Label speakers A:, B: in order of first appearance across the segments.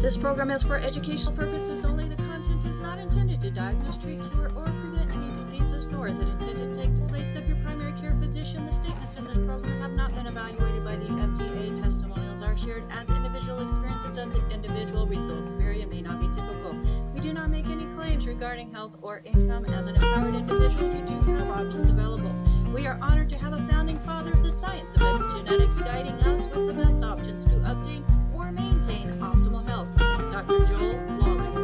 A: This program is for educational purposes only. The content is not intended to diagnose, treat, cure, or prevent any diseases, nor is it intended to take the place of your primary care physician. The statements in this program have not been evaluated by the FDA. Testimonials are shared as individual experiences, and the individual results vary and may not be typical. We do not make any claims regarding health or income. As an empowered individual, you do have options available. We are honored to have a founding father of the science of epigenetics guiding us with the best options to obtain or maintain optimal health, Dr. Joel Wallach.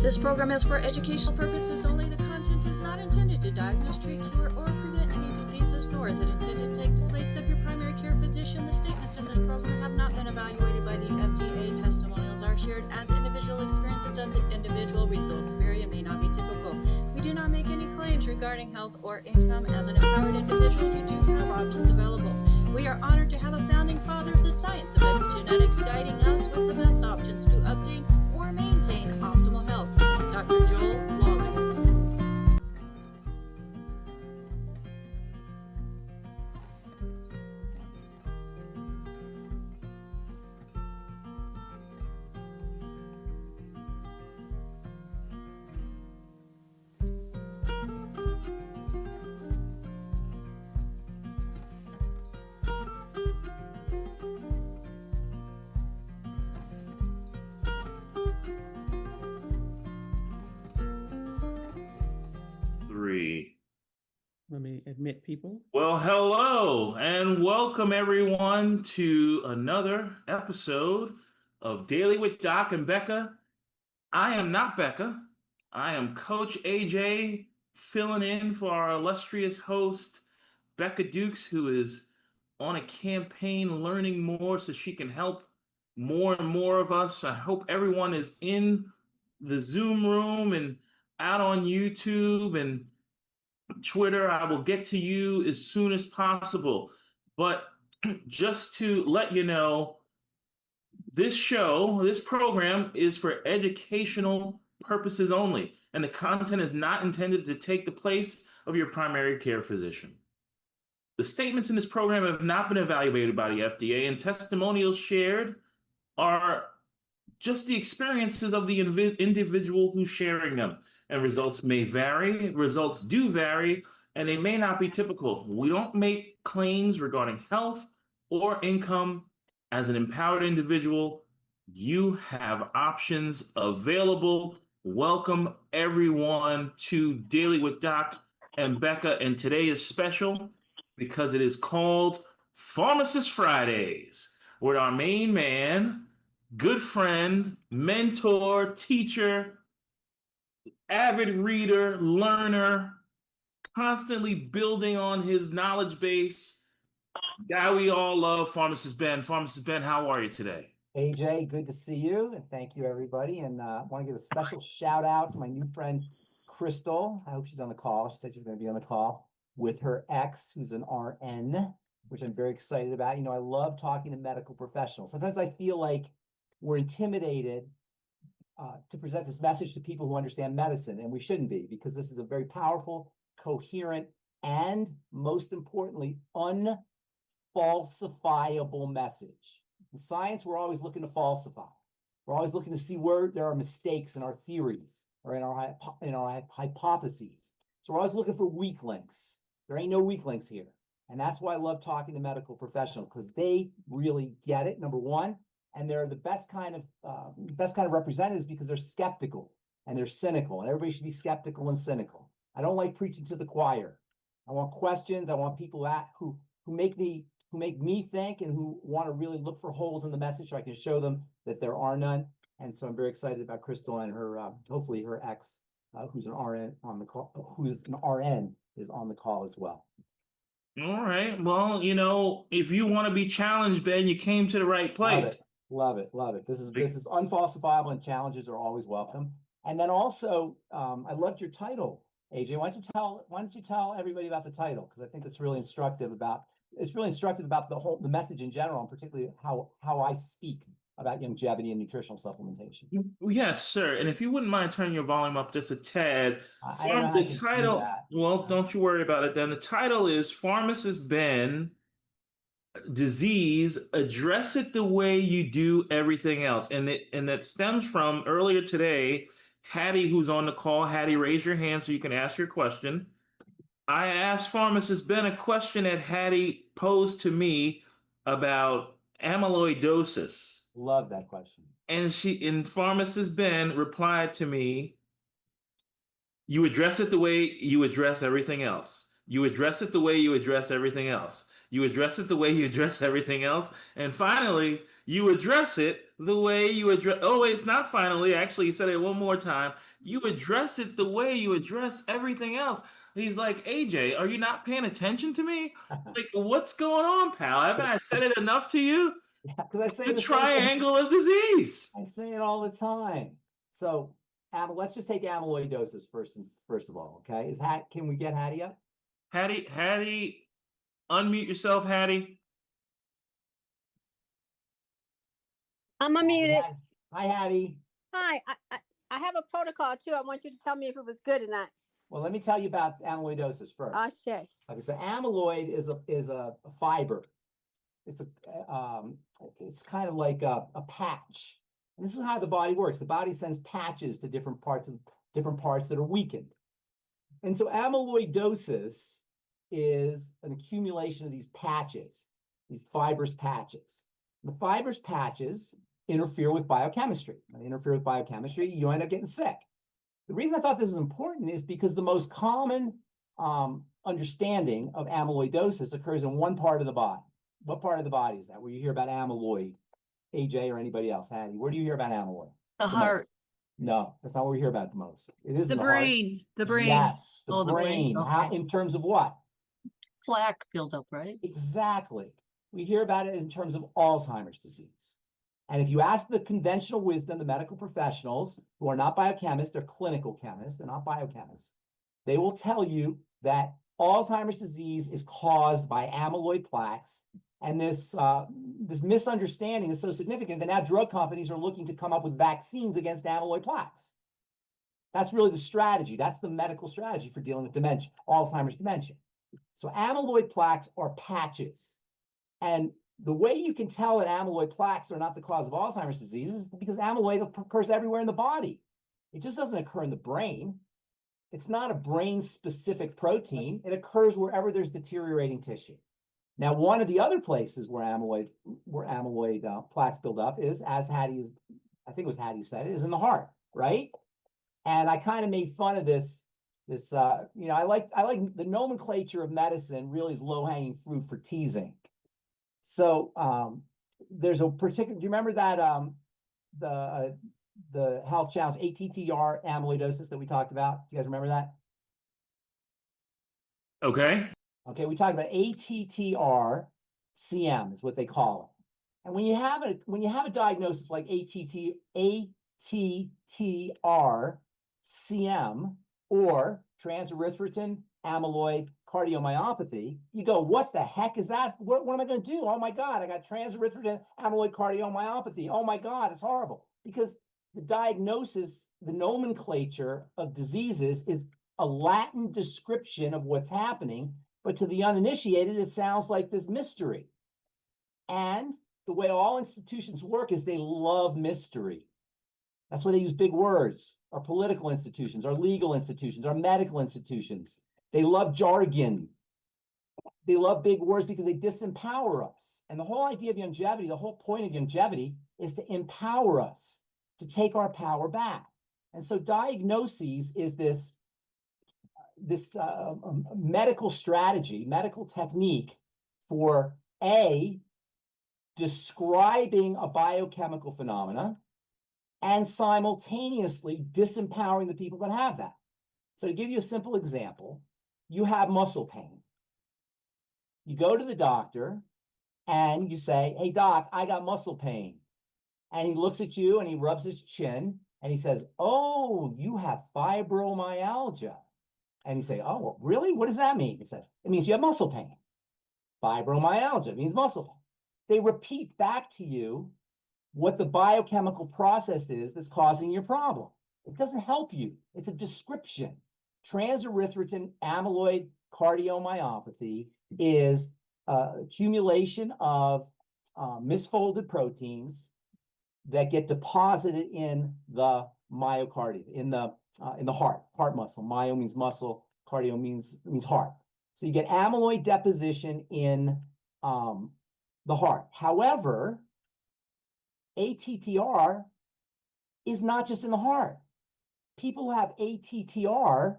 A: This program is for educational purposes only. The content is not intended to diagnose, treat, cure, or prevent any diseases, nor is it intended to take the place of your primary care physician. The statements in this program have not been evaluated by the FDA. Testimonials are shared as individual experiences, and the individual results vary and may not be typical. We do not make any claims regarding health or income. As an empowered individual, you do have options available. We are honored to have a founding father of the science of epigenetics guiding us with the best options to obtain or maintain optimal health, Dr. Joel Wallach.
B: Let me admit people.
C: Well, hello and welcome everyone to another episode of Daily with Doc and Becca. I am not Becca. I am Coach AJ, filling in for our illustrious host, Becca Dukes, who is on a campaign learning more so she can help more and more of us. I hope everyone is in the Zoom room and out on YouTube and Twitter. I will get to you as soon as possible. But just to let you know, this program is for educational purposes only, and the content is not intended to take the place of your primary care physician. The statements in this program have not been evaluated by the FDA, and testimonials shared are just the experiences of the individual who's sharing them. And results may vary, results do vary, and they may not be typical. We don't make claims regarding health or income. As an empowered individual, you have options available. Welcome everyone to Daily with Doc and Becca, and today is special because it is called Pharmacist Fridays, with our main man, good friend, mentor, teacher, avid reader, learner, constantly building on his knowledge base, guy we all love, Pharmacist Ben. Pharmacist Ben, how are you today?
D: AJ, good to see you, and thank you, everybody. And I want to give a special shout out to my new friend, Crystal. I hope she's on the call. She said she's going to be on the call with her ex, who's an RN, which I'm very excited about. You know, I love talking to medical professionals. Sometimes I feel like we're intimidated to present this message to people who understand medicine, and we shouldn't be, because this is a very powerful, coherent, and most importantly, unfalsifiable message. In science, we're always looking to falsify. We're always looking to see where there are mistakes in our theories. or in our hypotheses. So we're always looking for weak links. There ain't no weak links here. And that's why I love talking to medical professionals, because they really get it, number one, and they're the best kind of representatives because they're skeptical and they're cynical, and everybody should be skeptical and cynical. I don't like preaching to the choir. I want questions. I want people who make me think and who want to really look for holes in the message so I can show them that there are none. And so I'm very excited about Crystal and her, hopefully her ex, who's an RN on the call, who's an RN is on the call as well.
C: All right. Well, if you want to be challenged, Ben, you came to the right place.
D: Love it. This is unfalsifiable, and challenges are always welcome. And then also, I loved your title, AJ. Why don't you tell everybody about the title? Because I think it's really instructive about the message in general, and particularly how I speak about longevity and nutritional supplementation.
C: Yes, sir. And if you wouldn't mind turning your volume up just a tad.
D: I don't know how
C: The
D: I can do
C: title,
D: that.
C: well, don't you worry about it then. The title is Pharmacist Ben Disease, Address It the Way You Do Everything Else. And that stems from earlier today, Hattie, who's on the call. Hattie, raise your hand so you can ask your question. I asked Pharmacist Ben a question that Hattie posed to me about amyloidosis.
D: Love that question.
C: And Pharmacist Ben replied to me, you address it the way you address everything else. You address it the way you address everything else. You address it the way you address everything else. And finally, you address it the way you address... Oh, wait, it's not finally. Actually, he said it one more time. You address it the way you address everything else. He's like, AJ, are you not paying attention to me? Like, what's going on, pal? Haven't I said it enough to you?
D: Yeah, because I say
C: The triangle of disease.
D: I say it all the time. So let's just take amyloidosis first of all, okay? Can we get Hattie up?
C: Hattie, unmute yourself, Hattie.
E: I'm unmuted.
D: Hi, Hattie.
E: Hi, I have a protocol too. I want you to tell me if it was good or not.
D: Well, let me tell you about amyloidosis first.
E: Okay.
D: Okay, so amyloid is a fiber. It's kind of like a patch. And this is how the body works. The body sends patches to different parts that are weakened. And so amyloidosis is an accumulation of these patches, these fibrous patches. The fibrous patches interfere with biochemistry. When they interfere with biochemistry, you end up getting sick. The reason I thought this is important is because the most common understanding of amyloidosis occurs in one part of the body. What part of the body is that? Where you hear about amyloid, AJ or anybody else? Hattie, where do you hear about amyloid?
F: The heart.
D: No, that's not where we hear about it the most. It is
F: The brain.
D: heart.
F: The brain.
D: Yes, the
F: Oh, the
D: brain.
F: brain.
D: How,
F: Okay.
D: in terms of what?
F: Plaque buildup, right?
D: Exactly. We hear about it in terms of Alzheimer's disease. And if you ask the conventional wisdom, the medical professionals who are not biochemists, they're clinical chemists, they're not biochemists, they will tell you that Alzheimer's disease is caused by amyloid plaques. And this misunderstanding is so significant that now drug companies are looking to come up with vaccines against amyloid plaques. That's really the strategy. That's the medical strategy for dealing with dementia, Alzheimer's dementia. So amyloid plaques are patches. And the way you can tell that amyloid plaques are not the cause of Alzheimer's disease is because amyloid occurs everywhere in the body. It just doesn't occur in the brain. It's not a brain-specific protein. It occurs wherever there's deteriorating tissue. Now, one of the other places where amyloid plaques build up is, as I think it was Hattie said, is in the heart, right? And I kind of made fun of this. I like the nomenclature of medicine really is low-hanging fruit for teasing. So there's a particular. Do you remember that the health challenge ATTR amyloidosis that we talked about? Do you guys remember that?
C: Okay.
D: Okay, we talked about ATTR CM is what they call it. And when you have a diagnosis like ATTR CM or transerythropoietin amyloid cardiomyopathy, you go, what the heck is that? What am I going to do? Oh my God, I got transerythropoietin amyloid cardiomyopathy. Oh my God, it's horrible. Because the diagnosis, the nomenclature of diseases is a Latin description of what's happening, but to the uninitiated, it sounds like this mystery. And the way all institutions work is they love mystery. That's why they use big words. Our political institutions, our legal institutions, our medical institutions. They love jargon. They love big words because they disempower us. And the whole idea of longevity, the whole point of longevity is to empower us, to take our power back. And so diagnoses is this medical strategy, medical technique for describing a biochemical phenomena and simultaneously disempowering the people that have that. So to give you a simple example, you have muscle pain. You go to the doctor and you say, hey, doc, I got muscle pain. And he looks at you and he rubs his chin and he says, oh, you have fibromyalgia. And you say, oh, well, really? What does that mean? He says, it means you have muscle pain. Fibromyalgia means muscle pain. They repeat back to you what the biochemical process is that's causing your problem. It doesn't help you. It's a description. Transerythropoietin amyloid cardiomyopathy is accumulation of misfolded proteins that get deposited in the myocardium, in the heart muscle. Myo means muscle, cardio means heart. So you get amyloid deposition in the heart. However, ATTR is not just in the heart. People who have ATTR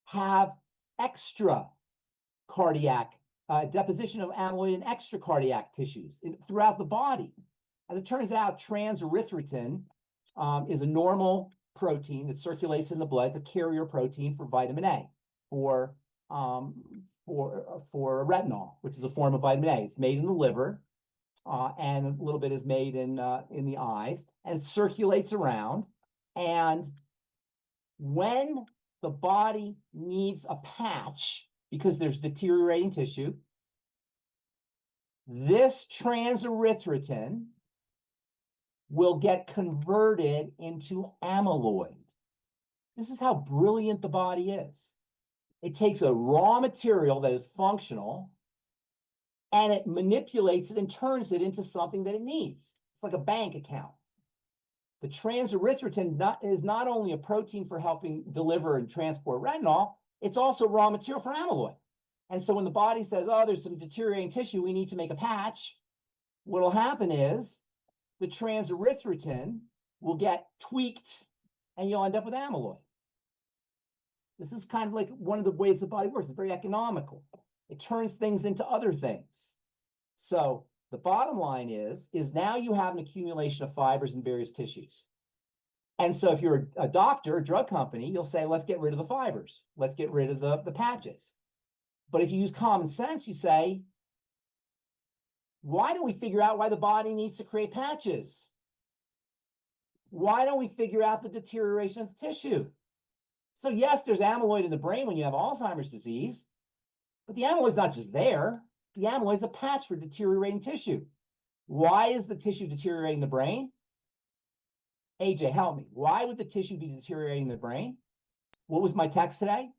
D: have extra cardiac deposition of amyloid in extra cardiac tissues throughout the body. As it turns out, transerythropoietin is a normal protein that circulates in the blood. It's a carrier protein for vitamin A, for retinol, which is a form of vitamin A. It's made in the liver, and a little bit is made in the eyes, and it circulates around. And when the body needs a patch because there's deteriorating tissue, this transerythropoietin will get converted into amyloid. This is how brilliant the body is. It takes a raw material that is functional and it manipulates it and turns it into something that it needs. It's like a bank account. The transerythropoietin is not only a protein for helping deliver and transport retinol, it's also raw material for amyloid. And so when the body says, oh, there's some deteriorating tissue, we need to make a patch, what will happen is the transerythropoietin will get tweaked and you'll end up with amyloid. This is kind of like one of the ways the body works. It's very economical. It turns things into other things. So the bottom line is now you have an accumulation of fibers in various tissues. And so if you're a doctor, a drug company, you'll say, let's get rid of the fibers. Let's get rid of the patches. But if you use common sense, you say, why don't we figure out why the body needs to create patches? Why don't we figure out the deterioration of the tissue? So yes, there's amyloid in the brain when you have Alzheimer's disease, but the amyloid's not just there. The amyloid is a patch for deteriorating tissue. Why is the tissue deteriorating the brain? AJ, help me. Why would the tissue be deteriorating the brain? What was my text today?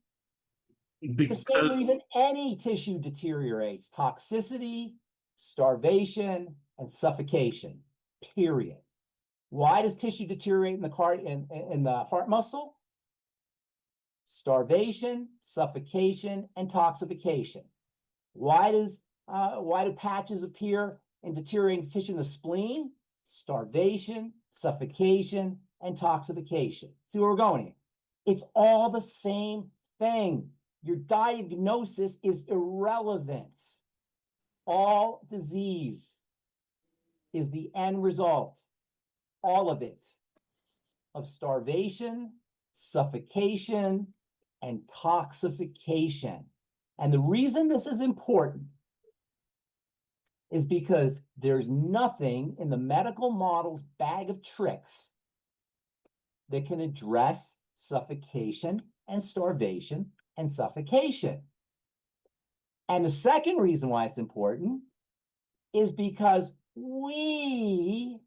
D: The same reason any tissue deteriorates: toxicity, starvation, and suffocation, period. Why does tissue deteriorate in the heart muscle? Starvation, suffocation, and toxification. Why do patches appear in deteriorating tissue in the spleen? Starvation, suffocation, and toxification. See where we're going here? It's all the same thing. Your diagnosis is irrelevant. All disease is the end result, all of it, of starvation, suffocation, and toxification. And the reason this is important is because there's nothing in the medical model's bag of tricks that can address suffocation and starvation and suffocation. And the second reason why it's important is because we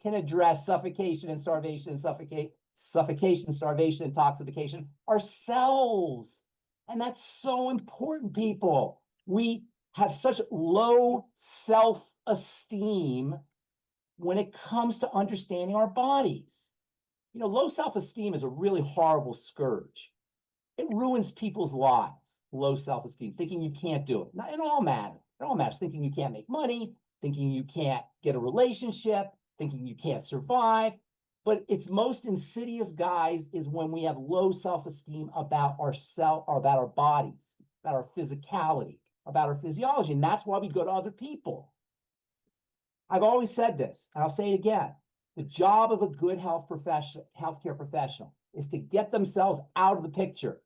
D: can address suffocation and starvation and suffocation, starvation, and toxification ourselves. And that's so important, people. We have such low self-esteem when it comes to understanding our bodies. You know, low self-esteem is a really horrible scourge. It ruins people's lives, low self-esteem, thinking you can't do it. Not in all matters. In all matters, thinking you can't make money, thinking you can't get a relationship, thinking you can't survive. But its most insidious, guys, is when we have low self-esteem about about our bodies, about our physicality, about our physiology. And that's why we go to other people. I've always said this, and I'll say it again. The job of a good healthcare professional is to get themselves out of the picture.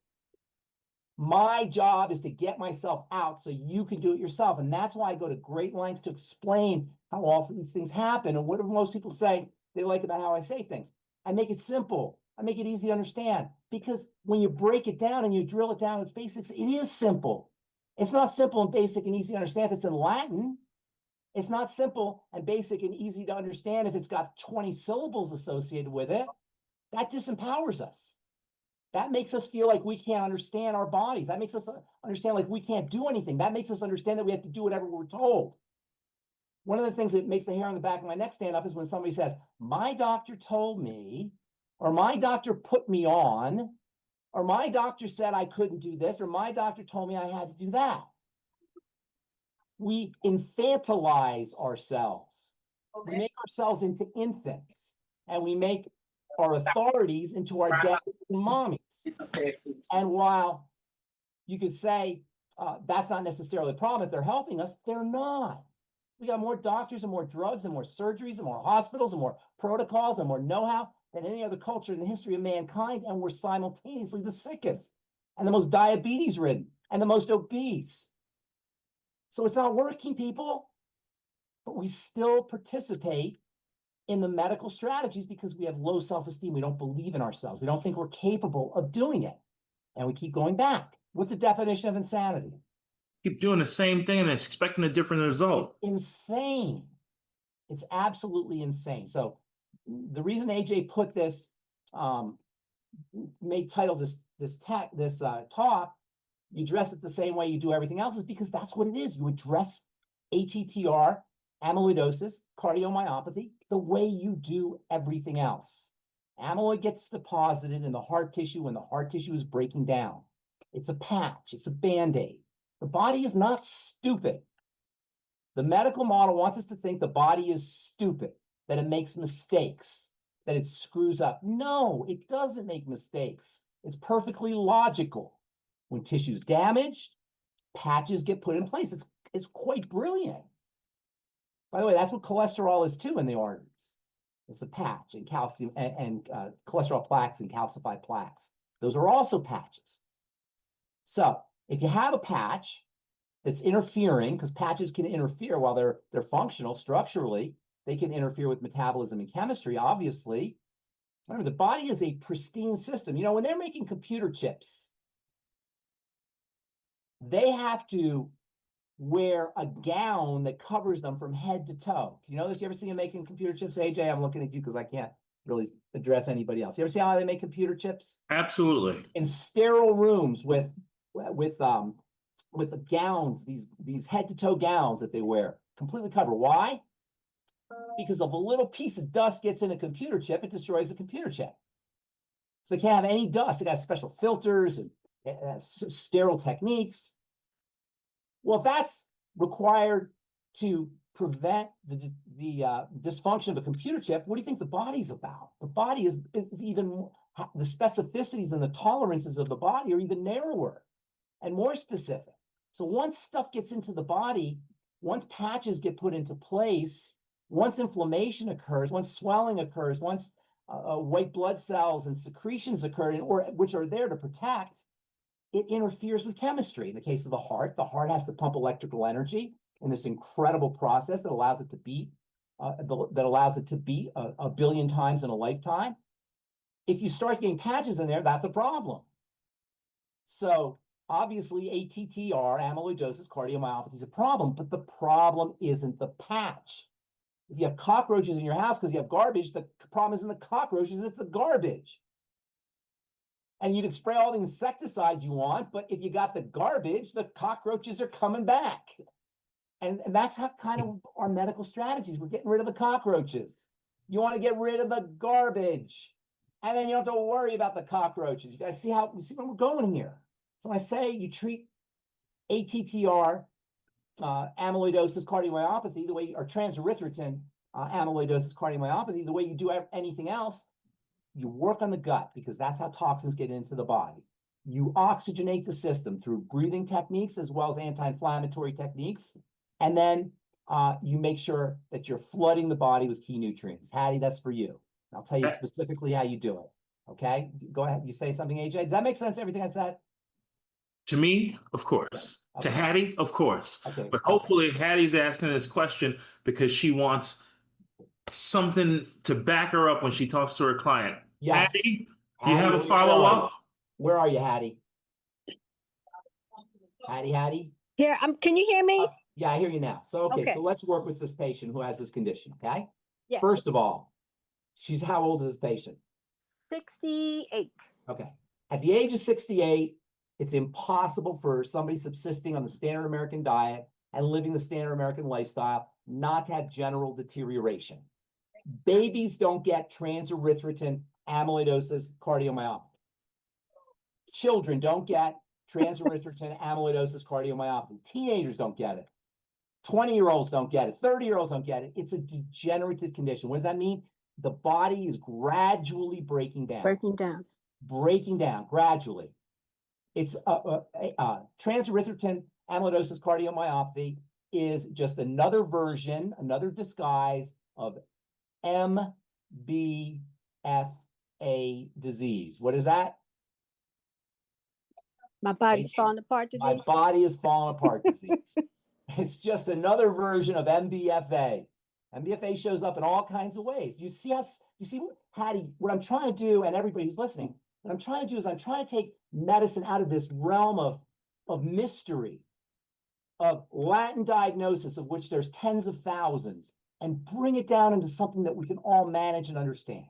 D: My job is to get myself out so you can do it yourself. And that's why I go to great lengths to explain how often these things happen. And what do most people say they like about how I say things? I make it simple. I make it easy to understand. Because when you break it down and you drill it down to its basics, it is simple. It's not simple and basic and easy to understand if it's in Latin. It's not simple and basic and easy to understand if it's got 20 syllables associated with it. That disempowers us. That makes us feel like we can't understand our bodies. That makes us understand like we can't do anything. That makes us understand that we have to do whatever we're told. One of the things that makes the hair on the back of my neck stand up is when somebody says, my doctor told me, or my doctor put me on, or my doctor said I couldn't do this, or my doctor told me I had to do that. We infantilize ourselves. We make ourselves into infants, and we make our authorities into our daddies and mommies. And while you could say that's not necessarily a problem if they're helping us, they're not. We got more doctors and more drugs and more surgeries and more hospitals and more protocols and more know-how than any other culture in the history of mankind, and we're simultaneously the sickest and the most diabetes-ridden and the most obese. So it's not working, people, but we still participate in the medical strategies because we have low self-esteem. We don't believe in ourselves. We don't think we're capable of doing it. And we keep going back. What's the definition of insanity?
C: Keep doing the same thing and expecting a different result.
D: Insane. It's absolutely insane. So the reason AJ put this, title this talk, you address it the same way you do everything else, is because that's what it is. You address ATTR, amyloidosis, cardiomyopathy, the way you do everything else. Amyloid gets deposited in the heart tissue when the heart tissue is breaking down. It's a patch, it's a Band-Aid. The body is not stupid. The medical model wants us to think the body is stupid, that it makes mistakes, that it screws up. No, it doesn't make mistakes. It's perfectly logical. When tissue's damaged, patches get put in place. It's quite brilliant. By the way, that's what cholesterol is too in the arteries. It's a patch, and calcium and cholesterol plaques and calcified plaques. Those are also patches. So if you have a patch that's interfering, because patches can interfere while they're functional structurally, they can interfere with metabolism and chemistry, obviously. Remember, the body is a pristine system. You know, when they're making computer chips, they have to wear a gown that covers them from head to toe. You know this? You ever see them making computer chips? AJ, I'm looking at you because I can't really address anybody else. You ever see how they make computer chips?
C: Absolutely.
D: In sterile rooms with the gowns, these head to toe gowns that they wear, completely covered. Why? Because if a little piece of dust gets in a computer chip, it destroys the computer chip. So they can't have any dust. They got special filters and sterile techniques. Well, if that's required to prevent the dysfunction of a computer chip, what do you think the body's about? The body is even, the specificities and the tolerances of the body are even narrower and more specific. So once stuff gets into the body, once patches get put into place, once inflammation occurs, once swelling occurs, once white blood cells and secretions occur, which are there to protect, it interferes with chemistry. In the case of the heart has to pump electrical energy in this incredible process that allows it to beat, a billion times in a lifetime. If you start getting patches in there, that's a problem. So obviously ATTR, amyloidosis, cardiomyopathy is a problem, but the problem isn't the patch. If you have cockroaches in your house because you have garbage, the problem isn't the cockroaches, it's the garbage. And you can spray all the insecticides you want, but if you got the garbage, the cockroaches are coming back. And that's how kind of our medical strategies. We're getting rid of the cockroaches. You want to get rid of the garbage. And then you don't have to worry about the cockroaches. You guys see how, you see where we're going here. So I say you treat ATTR, amyloidosis cardiomyopathy, the way, or transerythrotin amyloidosis cardiomyopathy, the way you do anything else, you work on the gut because that's how toxins get into the body. You oxygenate the system through breathing techniques as well as anti-inflammatory techniques. And then you make sure that you're flooding the body with key nutrients. Hattie, that's for you. I'll tell you specifically how you do it. Okay, go ahead. You say something, AJ. Does that make sense? Everything I said?
C: To me, of course.
D: Okay.
C: To Hattie, of course.
D: Okay.
C: But hopefully Hattie's asking this question because she wants something to back her up when she talks to her client.
D: Yes.
C: Hattie, you
D: Hattie,
C: have a
D: where are
C: follow-up?
D: you? Where are you, Hattie? Hattie?
E: Here, can you hear me?
D: Yeah, I hear you now. So, okay,
E: Okay.
D: so let's work with this patient who has this condition, okay?
E: Yes.
D: First of all, how old is this patient?
E: 68.
D: Okay. At the age of 68, it's impossible for somebody subsisting on the standard American diet and living the standard American lifestyle not to have general deterioration. Babies don't get transerythrotin amyloidosis cardiomyopathy. Children don't get transerythrotin amyloidosis cardiomyopathy. Teenagers don't get it. 20-year-olds don't get it. 30-year-olds don't get it. It's a degenerative condition. What does that mean? The body is gradually breaking down. Breaking down gradually. It's transerythrotin amyloidosis cardiomyopathy is just another version, another disguise of MBFA disease. What is that?
E: My body's falling apart disease.
D: My body is falling apart disease. It's just another version of MBFA. MBFA shows up in all kinds of ways. You see Hattie, what I'm trying to do, and everybody who's listening, what I'm trying to do is I'm trying to take medicine out of this realm of mystery, of Latin diagnosis, of which there's tens of thousands, and bring it down into something that we can all manage and understand.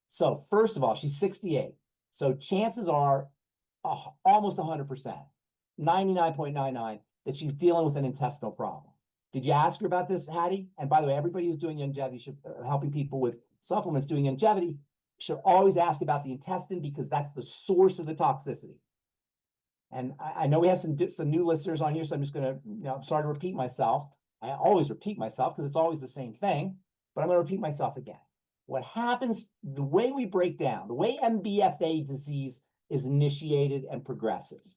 D: So first of all, she's 68. So chances are almost 100%, 99.99, that she's dealing with an intestinal problem. Did you ask her about this, Hattie? And by the way, everybody who's doing longevity, helping people with supplements doing longevity, should always ask about the intestine because that's the source of the toxicity. And I know we have some new listeners on here, so I'm just going to, I'm sorry to repeat myself. I always repeat myself because it's always the same thing, but I'm going to repeat myself again. What happens, the way we break down, the way MBFA disease is initiated and progresses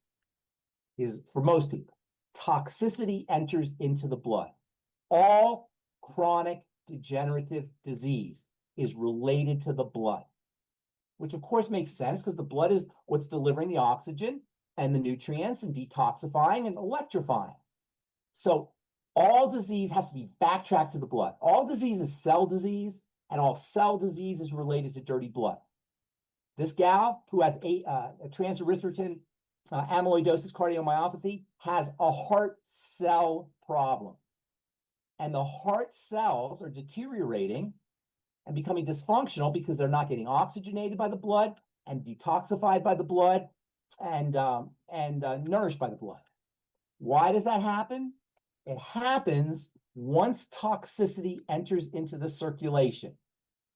D: is, for most people, toxicity enters into the blood. All chronic degenerative disease is related to the blood, which of course makes sense because the blood is what's delivering the oxygen and the nutrients and detoxifying and electrifying. So all disease has to be backtracked to the blood. All disease is cell disease, and all cell disease is related to dirty blood. This gal who has a transerythrotin amyloidosis cardiomyopathy has a heart cell problem. And the heart cells are deteriorating and becoming dysfunctional because they're not getting oxygenated by the blood and detoxified by the blood and nourished by the blood. Why does that happen? It happens once toxicity enters into the circulation.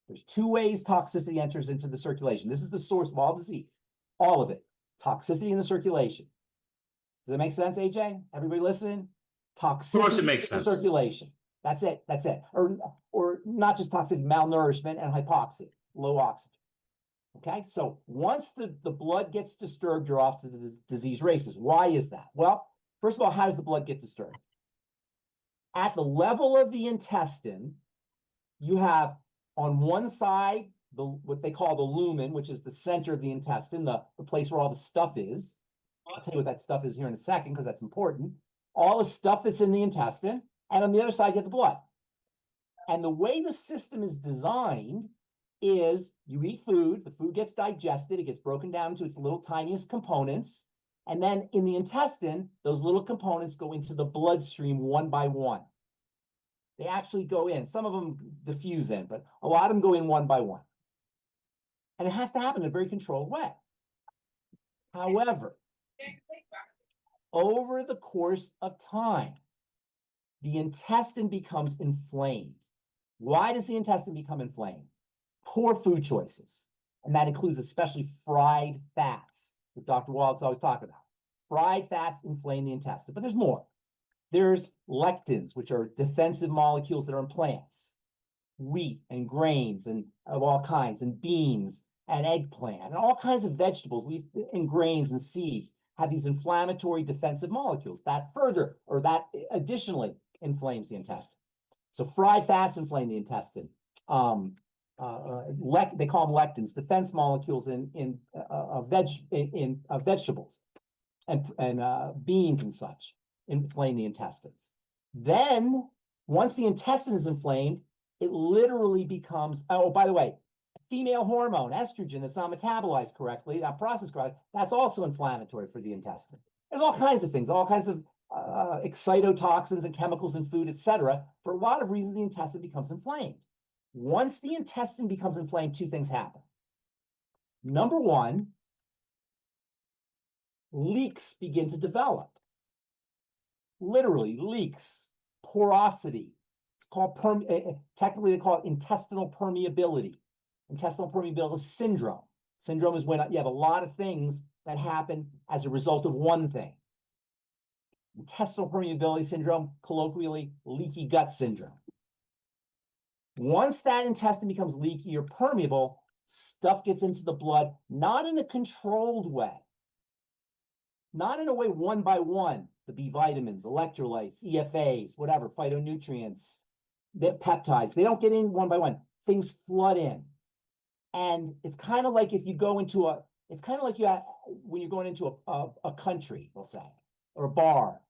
D: There's two ways toxicity enters into the circulation. This is the source of all disease, all of it. Toxicity in the circulation. Does that make sense, AJ? Everybody listening? Toxicity
C: Of course it makes
D: in the
C: sense.
D: circulation. That's it. That's it. Or not just toxicity, malnourishment and hypoxia, low oxygen. Okay, so once the blood gets disturbed, you're off to the disease races. Why is that? Well, first of all, how does the blood get disturbed? At the level of the intestine, you have on one side what they call the lumen, which is the center of the intestine, the place where all the stuff is. I'll tell you what that stuff is here in a second because that's important. All the stuff that's in the intestine, and on the other side, you have the blood. And the way the system is designed is you eat food, the food gets digested, it gets broken down into its little tiniest components, and then in the intestine, those little components go into the bloodstream one by one. They actually go in. Some of them diffuse in, but a lot of them go in one by one. And it has to happen in a very controlled way. However, over the course of time, the intestine becomes inflamed. Why does the intestine become inflamed? Poor food choices. And that includes especially fried fats that Dr. Wallach's always talking about. Fried fats inflame the intestine, but there's more. There's lectins, which are defensive molecules that are in plants, wheat and grains and of all kinds, and beans and eggplant and all kinds of vegetables, and grains and seeds have these inflammatory defensive molecules that additionally inflames the intestine. So fried fats inflame the intestine. They call them lectins, defense molecules in vegetables and beans and such inflame the intestines. Then once the intestine is inflamed, it literally becomes, oh, by the way, female hormone, estrogen, that's not metabolized correctly, not processed correctly, that's also inflammatory for the intestine. There's all kinds of things, all kinds of excitotoxins and chemicals in food, etc. For a lot of reasons, the intestine becomes inflamed. Once the intestine becomes inflamed, two things happen. Number one, leaks begin to develop. Literally, leaks, porosity. It's called, technically they call it intestinal permeability. Intestinal permeability syndrome. Syndrome is when you have a lot of things that happen as a result of one thing. Intestinal permeability syndrome, colloquially, leaky gut syndrome. Once that intestine becomes leaky or permeable, stuff gets into the blood, not in a controlled way, not in a way one by one, the B vitamins, electrolytes, EFAs, whatever, phytonutrients, the peptides, they don't get in one by one. Things flood in. And it's kind of like if you go into when you're going into a country, we'll say, or a bar,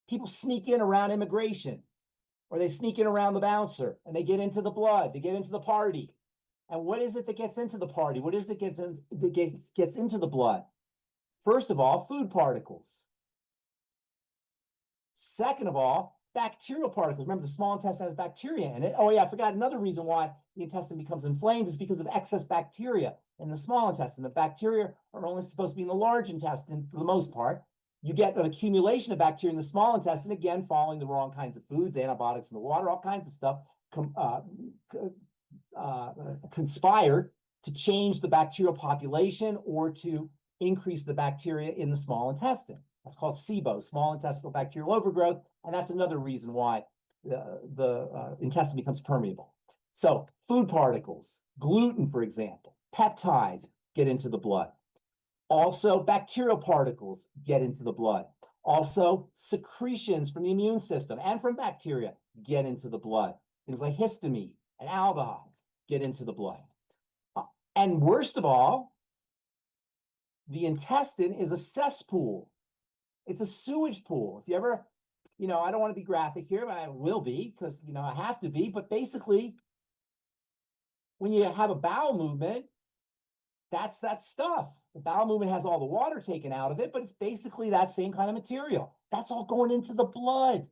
D: people sneak in around immigration, or they sneak in around the bouncer, and they get into the blood, they get into the party. And what is it that gets into the party? What is it that gets into the blood? First of all, food particles. Second of all, bacterial particles. Remember, the small intestine has bacteria in it. Oh yeah, I forgot another reason why the intestine becomes inflamed is because of excess bacteria in the small intestine. The bacteria are only supposed to be in the large intestine for the most part. You get an accumulation of bacteria in the small intestine, again, following the wrong kinds of foods, antibiotics in the water, all kinds of stuff conspire to change the bacterial population or to increase the bacteria in the small intestine. That's called SIBO, small intestinal bacterial overgrowth, and that's another reason why the intestine becomes permeable. So food particles, gluten, for example, peptides get into the blood. Also, bacterial particles get into the blood. Also, secretions from the immune system and from bacteria get into the blood. Things like histamine and aldehydes get into the blood. And worst of all, the intestine is a cesspool. It's a sewage pool. If you ever, I don't want to be graphic here, but I will be because, I have to be. But basically, when you have a bowel movement, that's that stuff. The bowel movement has all the water taken out of it, but it's basically that same kind of material. That's all going into the blood.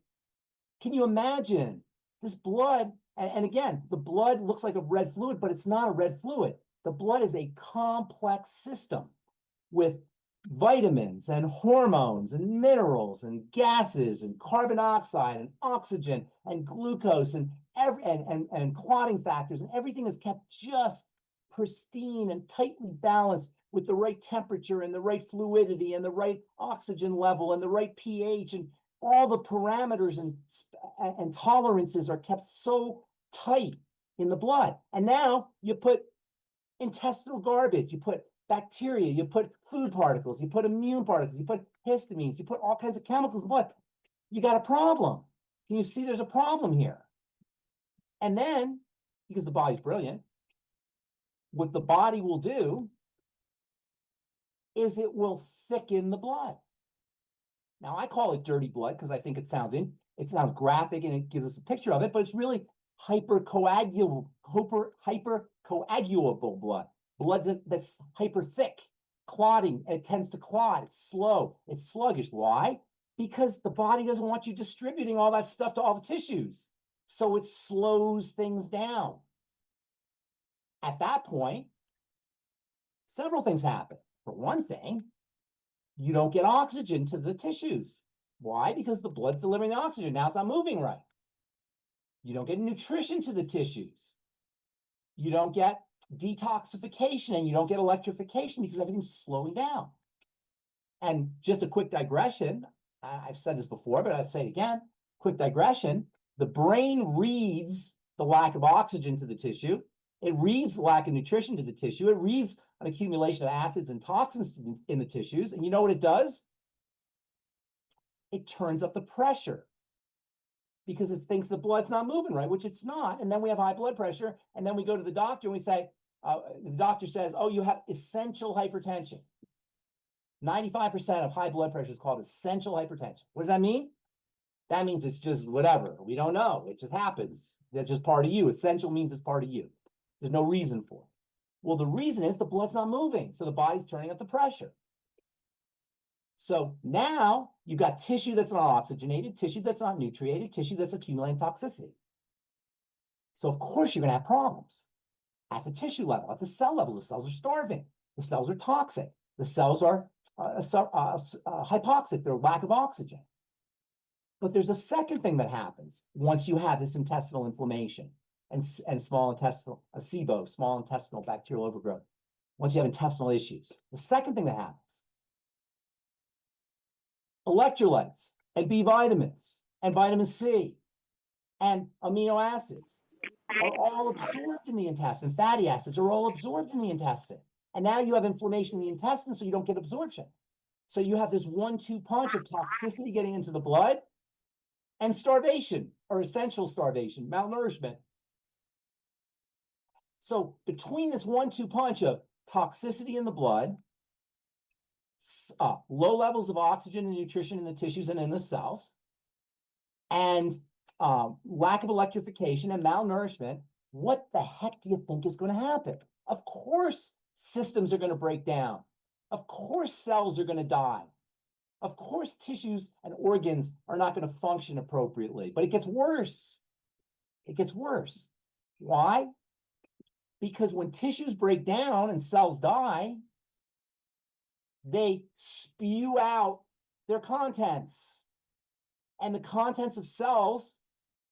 D: Can you imagine this blood? And again, the blood looks like a red fluid, but it's not a red fluid. The blood is a complex system with vitamins and hormones and minerals and gases and carbon dioxide and oxygen and glucose and clotting factors, and everything is kept just pristine and tightly balanced with the right temperature and the right fluidity and the right oxygen level and the right pH, and all the parameters and tolerances are kept so tight in the blood. And now you put intestinal garbage, you put bacteria, you put food particles, you put immune particles, you put histamines, you put all kinds of chemicals in the blood. You got a problem. Can you see there's a problem here? And then, because the body's brilliant, what the body will do is it will thicken the blood. Now, I call it dirty blood because I think it sounds graphic and it gives us a picture of it, but it's really hypercoagulable blood. Blood that's hyper thick, clotting. It tends to clot. It's slow. It's sluggish. Why? Because the body doesn't want you distributing all that stuff to all the tissues. So it slows things down. At that point, several things happen. For one thing, you don't get oxygen to the tissues. Why? Because the blood's delivering the oxygen. Now it's not moving right. You don't get nutrition to the tissues. You don't get detoxification, and you don't get electrification because everything's slowing down. And just a quick digression, I've said this before, but I'd say it again, quick digression, the brain reads the lack of oxygen to the tissue. It reads the lack of nutrition to the tissue. It reads an accumulation of acids and toxins in the tissues. And you know what it does? It turns up the pressure because it thinks the blood's not moving right, which it's not. And then we have high blood pressure. And then we go to the doctor and we say, the doctor says, oh, you have essential hypertension. 95% of high blood pressure is called essential hypertension. What does that mean? That means it's just whatever. We don't know. It just happens. That's just part of you. Essential means it's part of you. There's no reason for it. Well, the reason is the blood's not moving. So the body's turning up the pressure. So now you've got tissue that's not oxygenated, tissue that's not nutriated, tissue that's accumulating toxicity. So of course you're going to have problems at the tissue level, at the cell level. The cells are starving. The cells are toxic. The cells are hypoxic. They're lack of oxygen. But there's a second thing that happens once you have this intestinal inflammation and small intestinal, SIBO, small intestinal bacterial overgrowth. Once you have intestinal issues, the second thing that happens, electrolytes and B vitamins and vitamin C and amino acids are all absorbed in the intestine. Fatty acids are all absorbed in the intestine. And now you have inflammation in the intestine, so you don't get absorption. So you have this 1-2 punch of toxicity getting into the blood and starvation, or essential starvation, malnourishment. So between this 1-2 punch of toxicity in the blood, low levels of oxygen and nutrition in the tissues and in the cells, and lack of electrification and malnourishment, what the heck do you think is going to happen? Of course, systems are going to break down. Of course, cells are going to die. Of course, tissues and organs are not going to function appropriately, but it gets worse. It gets worse. Why? Because when tissues break down and cells die, they spew out their contents. And the contents of cells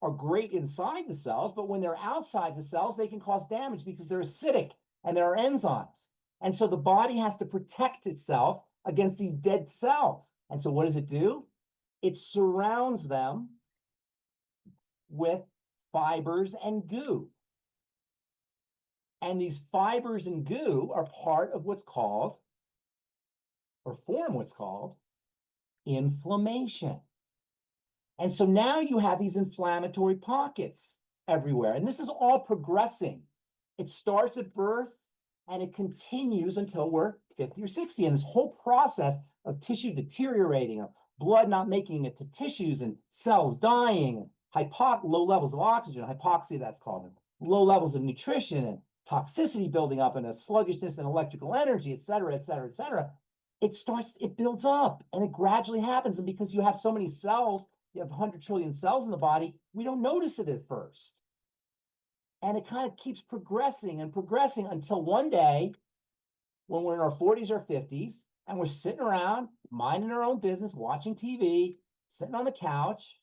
D: are great inside the cells, but when they're outside the cells, they can cause damage because they're acidic and there are enzymes. And so the body has to protect itself against these dead cells. And so what does it do? It surrounds them with fibers and goo. And these fibers and goo are part of what's called, or form what's called, inflammation. And so now you have these inflammatory pockets everywhere. And this is all progressing. It starts at birth and it continues until we're 50 or 60. And this whole process of tissue deteriorating, of blood not making it to tissues and cells dying, low levels of oxygen, hypoxia that's called, low levels of nutrition and toxicity building up and a sluggishness and electrical energy, et cetera, et cetera, et cetera. It builds up and it gradually happens. And because you have so many cells, you have 100 trillion cells in the body, we don't notice it at first. And it kind of keeps progressing and progressing until one day, when we're in our 40s or 50s, and we're sitting around, minding our own business, watching TV, sitting on the couch,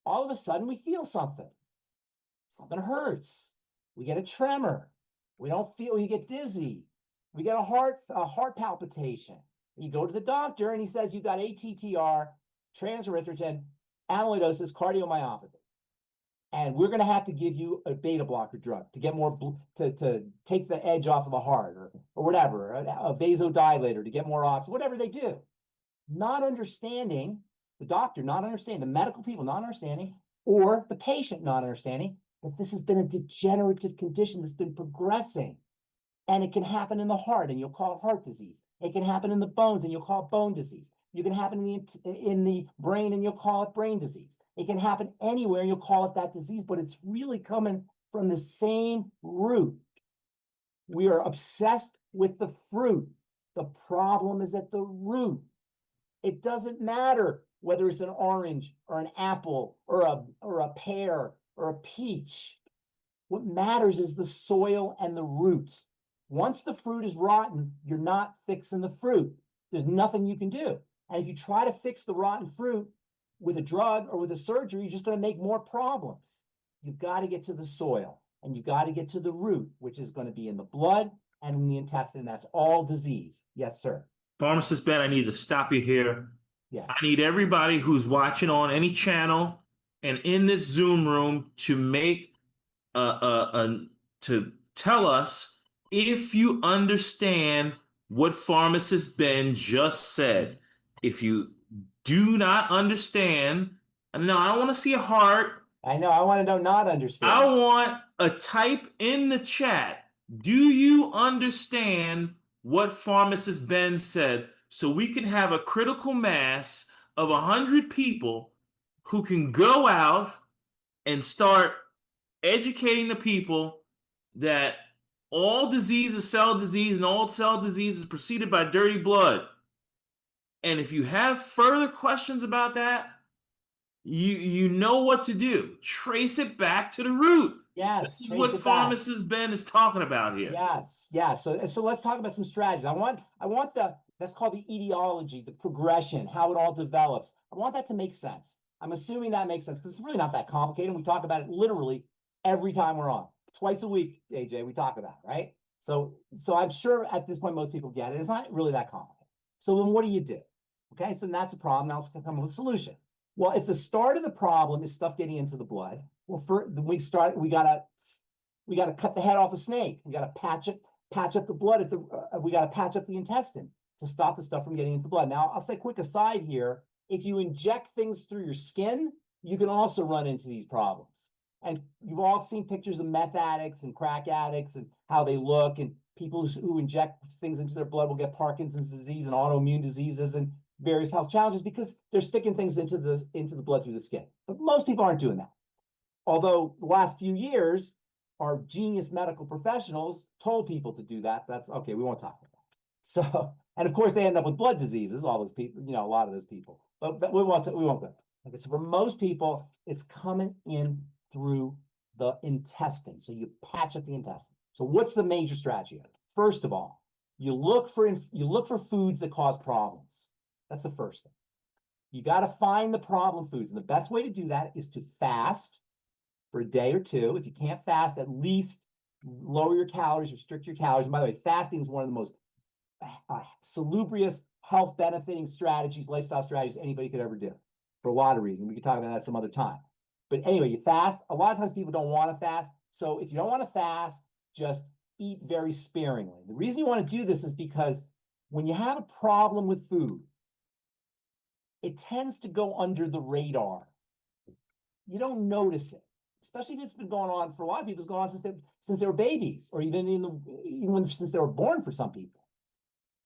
D: all of a sudden we feel something. Something hurts. We get a tremor. We get dizzy. We get a heart palpitation. You go to the doctor and he says, you got ATTR, transerythropoietin, amyloidosis, cardiomyopathy. And we're going to have to give you a beta blocker drug to get more, to take the edge off of the heart or whatever, a vasodilator to get more oxygen, whatever they do. Not understanding, the doctor not understanding, the medical people not understanding, or the patient not understanding that this has been a degenerative condition that's been progressing. And it can happen in the heart and you'll call it heart disease. It can happen in the bones and you'll call it bone disease. You can happen in the brain and you'll call it brain disease. It can happen anywhere and you'll call it that disease, but it's really coming from the same root. We are obsessed with the fruit. The problem is at the root. It doesn't matter whether it's an orange or an apple or a pear or a peach. What matters is the soil and the root. Once the fruit is rotten, you're not fixing the fruit. There's nothing you can do. And if you try to fix the rotten fruit with a drug or with a surgery, you're just going to make more problems. You've got to get to the soil. and you got to get to the root, which is going to be in the blood and in the intestine. That's all disease. Yes, sir.
C: Pharmacist Ben, I need to stop you here.
D: Yes.
C: I need everybody who's watching on any channel and in this Zoom room to make to tell us if you understand what Pharmacist Ben just said. If you do not understand, no, I don't want to see a heart.
D: I know. I want to know not
C: I
D: understand.
C: want a type in the chat. Do you understand what Pharmacist Ben said? So we can have a critical mass of 100 people who can go out and start educating the people that all disease is cell disease and all cell disease is preceded by dirty blood. And if you have further questions about that, you know what to do. Trace it back to the root.
D: Yes.
C: This is
D: trace
C: what
D: it back.
C: Pharmacist Ben is talking about here.
D: Yes, yes. So let's talk about some strategies. I want that's called the etiology, the progression, how it all develops. I want that to make sense. I'm assuming that makes sense because it's really not that complicated. We talk about it literally every time we're on. Twice a week, AJ, we talk about it, right? So I'm sure at this point most people get it. It's not really that complicated. So then what do you do? Okay, so that's the problem. Now let's come up with a solution. Well, if the start of the problem is stuff getting into the blood, well, we gotta cut the head off a snake. We gotta patch up the blood we gotta patch up the intestine to stop the stuff from getting into the blood. Now, I'll say quick aside here, if you inject things through your skin, you can also run into these problems. And you've all seen pictures of meth addicts and crack addicts and how they look, and people who inject things into their blood will get Parkinson's disease and autoimmune diseases and various health challenges because they're sticking things into the blood through the skin. But most people aren't doing that. Although the last few years, our genius medical professionals told people to do that. That's okay. We won't talk about that. So, and of course, they end up with blood diseases. All those people, a lot of those people. But we won't go. Okay, so for most people, it's coming in through the intestine. So you patch up the intestine. So what's the major strategy? First of all, you look for foods that cause problems. That's the first thing. You got to find the problem foods, and the best way to do that is to fast for a day or two. If you can't fast, at least lower your calories, restrict your calories. And by the way, fasting is one of the most salubrious, health benefiting strategies, lifestyle strategies anybody could ever do for a lot of reasons. We could talk about that some other time. But anyway, you fast. A lot of times people don't want to fast. So if you don't want to fast, just eat very sparingly. The reason you want to do this is because when you have a problem with food, it tends to go under the radar. You don't notice it, especially if it's been going on for a lot of people. It's going on since they were babies, or even since they were born for some people.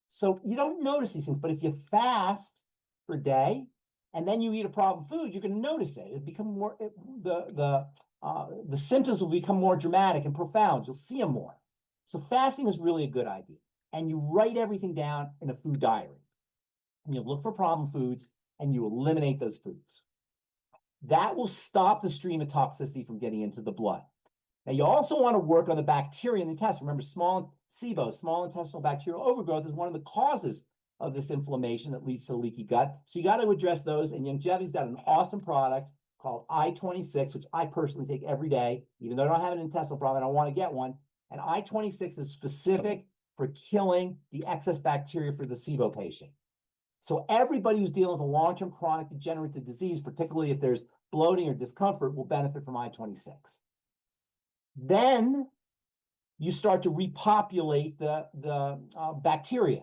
D: So you don't notice these things. But if you fast for a day and then you eat a problem food, you're going to notice it. It become more the symptoms will become more dramatic and profound. You'll see them more. So fasting is really a good idea. And you write everything down in a food diary. And you look for problem foods and you eliminate those foods. That will stop the stream of toxicity from getting into the blood. Now, you also want to work on the bacteria in the intestine. Remember, SIBO, small intestinal bacterial overgrowth, is one of the causes of this inflammation that leads to leaky gut. So you got to address those. And Youngevity's got an awesome product called I-26, which I personally take every day. Even though I don't have an intestinal problem, I don't want to get one. And I-26 is specific for killing the excess bacteria for the SIBO patient. So everybody who's dealing with a long-term chronic degenerative disease, particularly if there's bloating or discomfort, will benefit from I-26. Then you start to repopulate the bacteria.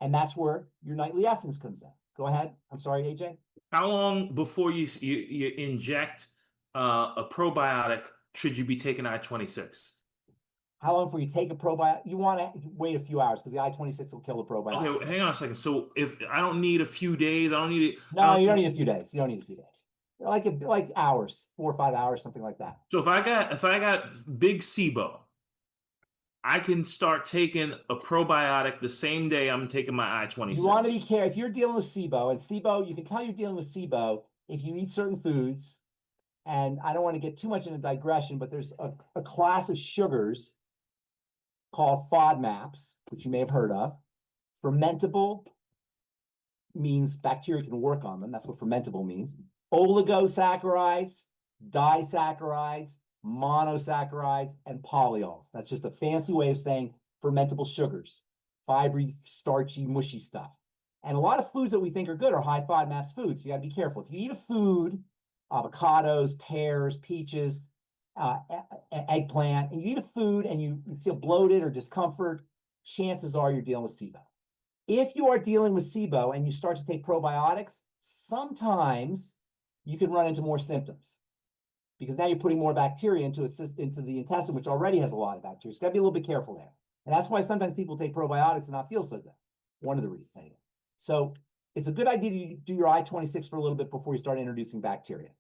D: And that's where your nightly essence comes in. Go ahead. I'm sorry, AJ.
C: How long before you inject a probiotic should you be taking I-26?
D: How long before you take a probiotic? You want to wait a few hours because the I-26 will kill the probiotic.
C: Okay, hang on a second. So if I don't need a few days, I don't need it.
D: No, you don't need a few days. You don't need a few days. Like hours, 4 or 5 hours, something like that.
C: So if I got big SIBO, I can start taking a probiotic the same day I'm taking my I-26.
D: You want to be careful if you're dealing with SIBO, and SIBO, you can tell you're dealing with SIBO if you eat certain foods. And I don't want to get too much into digression, but there's a class of sugars called FODMAPs, which you may have heard of. Fermentable means bacteria can work on them. That's what fermentable means. Oligosaccharides, disaccharides, monosaccharides, and polyols. That's just a fancy way of saying fermentable sugars, fibery, starchy, mushy stuff. And a lot of foods that we think are good are high FODMAPs foods. So you got to be careful. If you eat a food, avocados, pears, peaches, eggplant, and you eat a food and you feel bloated or discomfort, chances are you're dealing with SIBO. If you are dealing with SIBO and you start to take probiotics, sometimes you can run into more symptoms because now you're putting more bacteria into the intestine, which already has a lot of bacteria. So you got to be a little bit careful there. And that's why sometimes people take probiotics and not feel so good. One of the reasons anyway. So it's a good idea to do your I-26 for a little bit before you start introducing bacteria.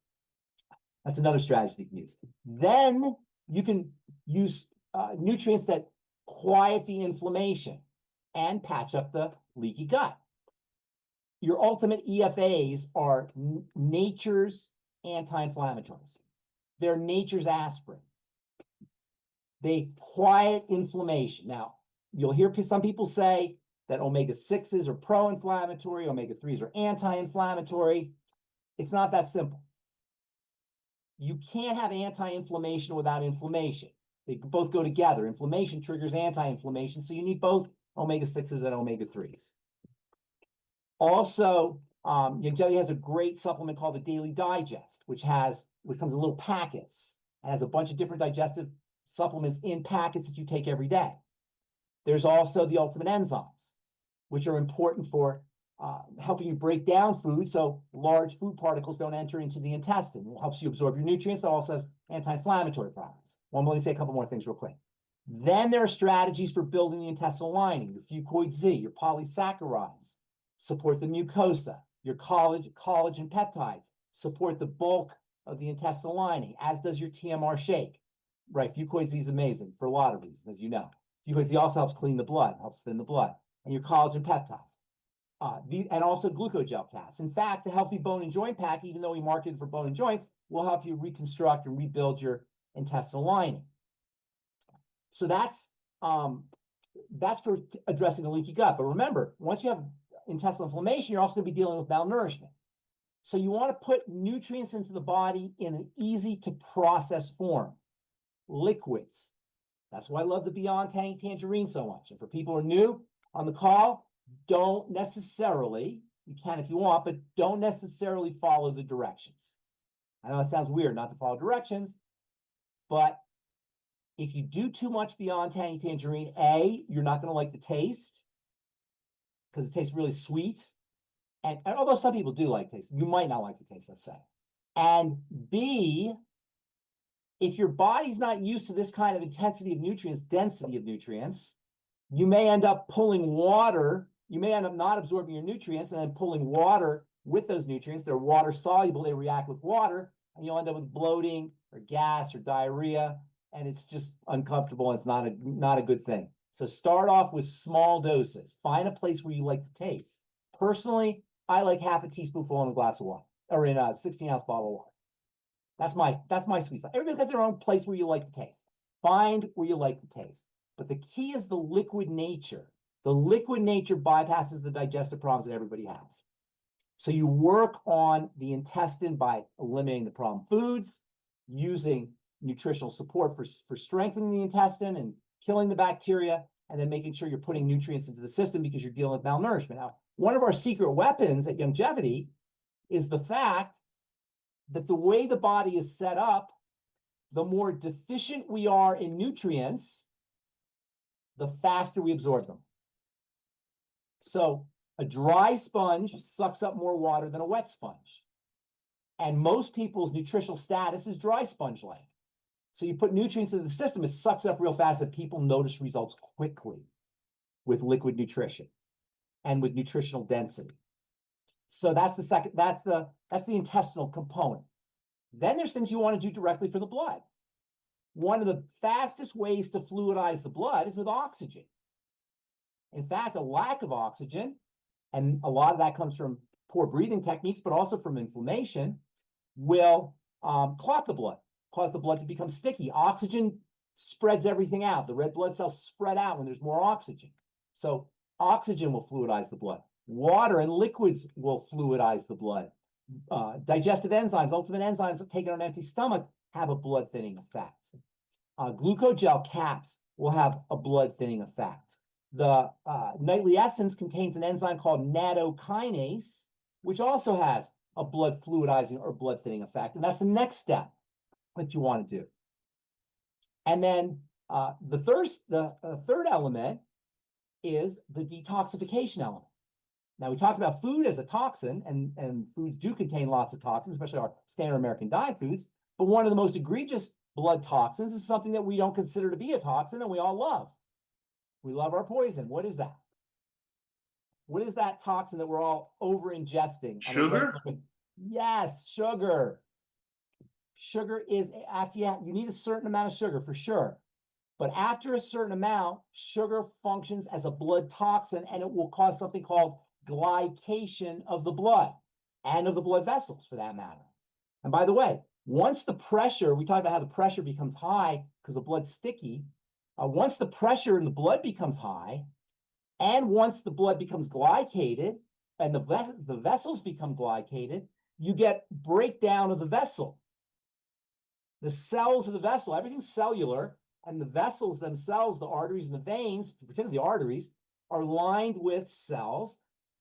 D: That's another strategy you can use. Then you can use nutrients that quiet the inflammation and patch up the leaky gut. Your ultimate EFAs are nature's anti-inflammatories. They're nature's aspirin. They quiet inflammation. Now, you'll hear some people say that omega-6s are pro-inflammatory, omega-3s are anti-inflammatory. It's not that simple. You can't have anti-inflammation without inflammation. They both go together. Inflammation triggers anti-inflammation, so you need both omega-6s and omega-3s. Also, Youngevity has a great supplement called the Daily Digest, which comes in little packets and has a bunch of different digestive supplements in packets that you take every day. There's also the Ultimate Enzymes, which are important for helping you break down food so large food particles don't enter into the intestine. It helps you absorb your nutrients. It also has anti-inflammatory properties. Well, I'm going to say a couple more things real quick. Then there are strategies for building the intestinal lining. Your FucoidZ, your polysaccharides, support the mucosa. Your collagen peptides support the bulk of the intestinal lining, as does your TMR shake. Right, FucoidZ is amazing for a lot of reasons, as you know. FucoidZ also helps clean the blood, helps thin the blood, and your collagen peptides. And also glucogel caps. In fact, the Healthy Bone and Joint Pack, even though we marketed for bone and joints, will help you reconstruct and rebuild your intestinal lining. So that's for addressing the leaky gut. But remember, once you have intestinal inflammation, you're also going to be dealing with malnourishment. So you want to put nutrients into the body in an easy to process form. Liquids. That's why I love the Beyond Tangy Tangerine so much. And for people who are new on the call, don't necessarily, you can if you want, but don't necessarily follow the directions. I know it sounds weird not to follow directions, but if you do too much Beyond Tangy Tangerine, A, you're not going to like the taste because it tastes really sweet. And although some people do like taste, you might not like the taste, let's say. And B, if your body's not used to this kind of intensity of nutrients, density of nutrients, you may end up pulling water. You may end up not absorbing your nutrients and then pulling water with those nutrients. They're water soluble. They react with water, and you'll end up with bloating or gas or diarrhea, and it's just uncomfortable. And it's not a good thing. So start off with small doses. Find a place where you like the taste. Personally, I like half a teaspoonful in a glass of water or in a 16-ounce bottle of water. That's my sweet spot. Everybody's got their own place where you like the taste. Find where you like the taste. But the key is the liquid nature. The liquid nature bypasses the digestive problems that everybody has. So you work on the intestine by eliminating the problem foods, using nutritional support for strengthening the intestine and killing the bacteria, and then making sure you're putting nutrients into the system because you're dealing with malnourishment. Now, one of our secret weapons at Youngevity is the fact that the way the body is set up, the more deficient we are in nutrients, the faster we absorb them. So a dry sponge sucks up more water than a wet sponge. And most people's nutritional status is dry sponge-like. So you put nutrients into the system, it sucks up real fast, and people notice results quickly with liquid nutrition and with nutritional density. So that's the intestinal component. Then there's things you want to do directly for the blood. One of the fastest ways to fluidize the blood is with oxygen. In fact, a lack of oxygen, and a lot of that comes from poor breathing techniques, but also from inflammation, will clot the blood, cause the blood to become sticky. Oxygen spreads everything out. The red blood cells spread out when there's more oxygen. So oxygen will fluidize the blood. Water and liquids will fluidize the blood. Digestive enzymes, ultimate enzymes taken on an empty stomach have a blood thinning effect. Glucogel caps will have a blood thinning effect. The nightly essence contains an enzyme called nattokinase, which also has a blood fluidizing or blood thinning effect. And that's the next step that you want to do. And then the third element is the detoxification element. Now, we talked about food as a toxin, and foods do contain lots of toxins, especially our standard American diet foods. But one of the most egregious blood toxins is something that we don't consider to be a toxin and we all love. We love our poison. What is that? What is that toxin that we're all over ingesting?
C: Sugar?
D: Yes, sugar. Sugar is, after you need a certain amount of sugar for sure. But after a certain amount, sugar functions as a blood toxin, and it will cause something called glycation of the blood and of the blood vessels for that matter. And by the way, once the pressure, we talked about how the pressure becomes high because the blood's sticky. Once the pressure in the blood becomes high, and once the blood becomes glycated and the vessels become glycated, you get breakdown of the vessel. The cells of the vessel, everything's cellular, and the vessels themselves, the arteries and the veins, particularly the arteries, are lined with cells.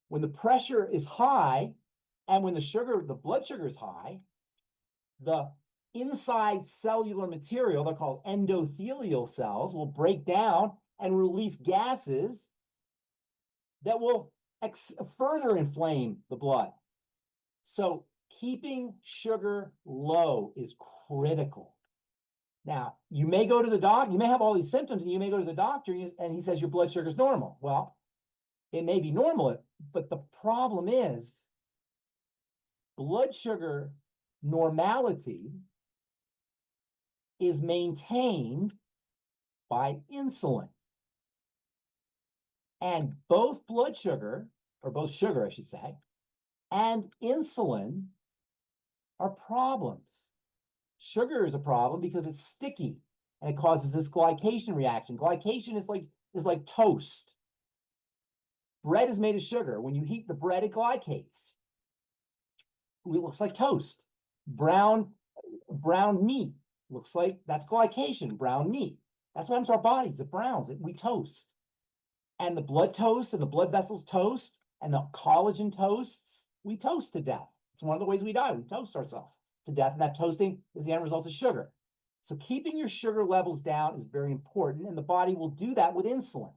D: When the pressure is high and when the blood sugar is high, the inside cellular material, they're called endothelial cells, will break down and release gases that will further inflame the blood. So keeping sugar low is critical. Now, you may go to the doctor, you may have all these symptoms, and you may go to the doctor and he says your blood sugar is normal. Well, it may be normal, but the problem is blood sugar normality is maintained by insulin. And both blood sugar, or both sugar, I should say, and insulin are problems. Sugar is a problem because it's sticky and it causes this glycation reaction. Glycation is like toast. Bread is made of sugar. When you heat the bread, it glycates. It looks like toast. Brown meat looks like that's glycation, brown meat. That's what happens to our bodies. It browns. We toast. And the blood toasts and the blood vessels toast and the collagen toasts. We toast to death. It's one of the ways we die. We toast ourselves to death, and that toasting is the end result of sugar. So keeping your sugar levels down is very important, and the body will do that with insulin.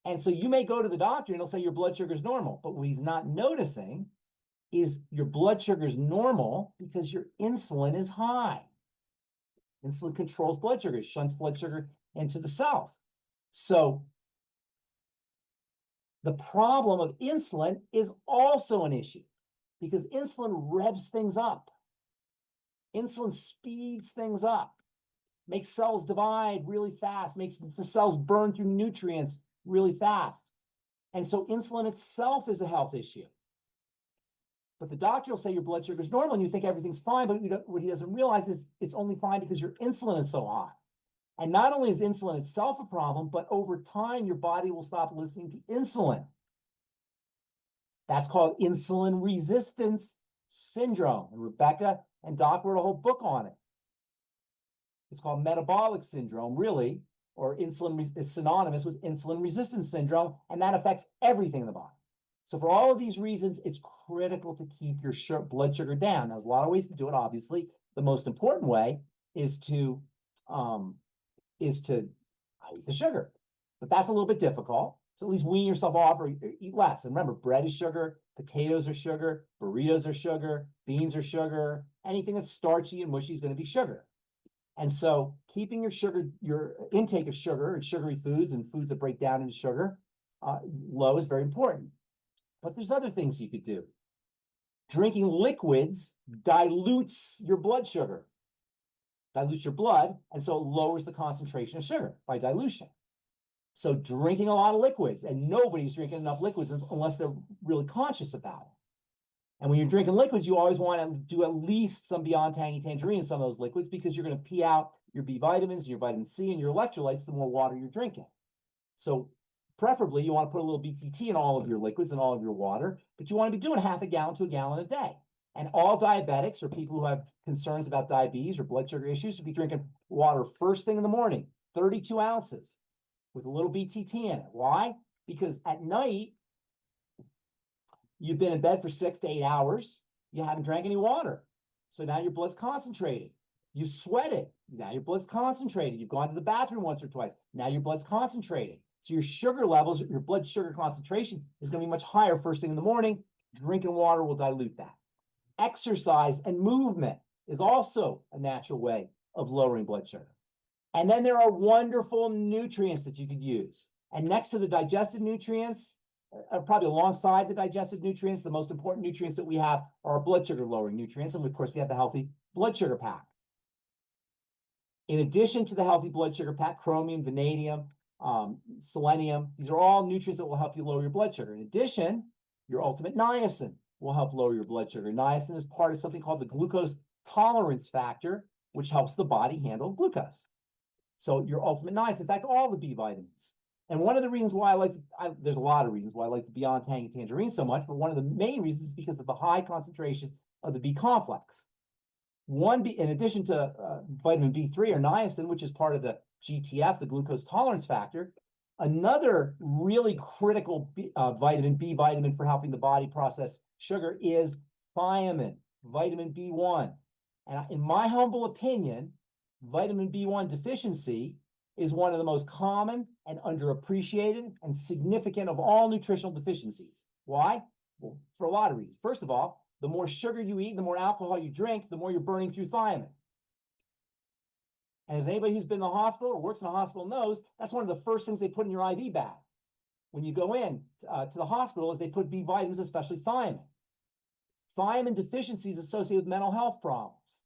D: And so you may go to the doctor and he'll say your blood sugar is normal, but what he's not noticing is your blood sugar is normal because your insulin is high. Insulin controls blood sugar, it shunts blood sugar into the cells. So the problem of insulin is also an issue because insulin revs things up. Insulin speeds things up, makes cells divide really fast, makes the cells burn through nutrients really fast. And so insulin itself is a health issue. But the doctor will say your blood sugar is normal and you think everything's fine, but what he doesn't realize is it's only fine because your insulin is so high. And not only is insulin itself a problem, but over time, your body will stop listening to insulin. That's called insulin resistance syndrome. And Rebecca and Doc wrote a whole book on it. It's called metabolic syndrome, really, or insulin is synonymous with insulin resistance syndrome, and that affects everything in the body. So for all of these reasons, it's critical to keep your blood sugar down. Now, there's a lot of ways to do it, obviously. The most important way is to eat the sugar. But that's a little bit difficult. So at least wean yourself off or eat less. And remember, bread is sugar, potatoes are sugar, burritos are sugar, beans are sugar, anything that's starchy and mushy is going to be sugar. And so keeping your intake of sugar and sugary foods and foods that break down into sugar low is very important. But there's other things you could do. Drinking liquids dilutes your blood sugar. Dilutes your blood, and so it lowers the concentration of sugar by dilution. So drinking a lot of liquids, and nobody's drinking enough liquids unless they're really conscious about it. And when you're drinking liquids, you always want to do at least some Beyond Tangy Tangerine in some of those liquids because you're going to pee out your B vitamins, your vitamin C, and your electrolytes the more water you're drinking. So preferably, you want to put a little BTT in all of your liquids and all of your water, but you want to be doing half a gallon to a gallon a day. And all diabetics or people who have concerns about diabetes or blood sugar issues should be drinking water first thing in the morning, 32 ounces with a little BTT in it. Why? Because at night, you've been in bed for 6 to 8 hours. You haven't drank any water. So now your blood's concentrated. You sweated. Now your blood's concentrated. You've gone to the bathroom once or twice. Now your blood's concentrated. So your sugar levels, your blood sugar concentration is going to be much higher first thing in the morning. Drinking water will dilute that. Exercise and movement is also a natural way of lowering blood sugar. And then there are wonderful nutrients that you could use. And next to the digestive nutrients, probably alongside the digestive nutrients, the most important nutrients that we have are our blood sugar lowering nutrients. And of course, we have the healthy blood sugar pack. In addition to the healthy blood sugar pack, chromium, vanadium, selenium, these are all nutrients that will help you lower your blood sugar. In addition, your ultimate niacin will help lower your blood sugar. Niacin is part of something called the glucose tolerance factor, which helps the body handle glucose. So your ultimate niacin, in fact, all the B vitamins. And one of the reasons why there's a lot of reasons why I like the Beyond Tangy Tangerine so much, but one of the main reasons is because of the high concentration of the B complex. In addition to vitamin B3 or niacin, which is part of the GTF, the glucose tolerance factor, another really critical B vitamin for helping the body process sugar is thiamine, vitamin B1. And in my humble opinion, vitamin B1 deficiency is one of the most common and underappreciated and significant of all nutritional deficiencies. Why? Well, for a lot of reasons. First of all, the more sugar you eat, the more alcohol you drink, the more you're burning through thiamine. And as anybody who's been in the hospital or works in a hospital knows, that's one of the first things they put in your IV bag when you go in to the hospital is they put B vitamins, especially thiamine. Thiamine deficiency is associated with mental health problems.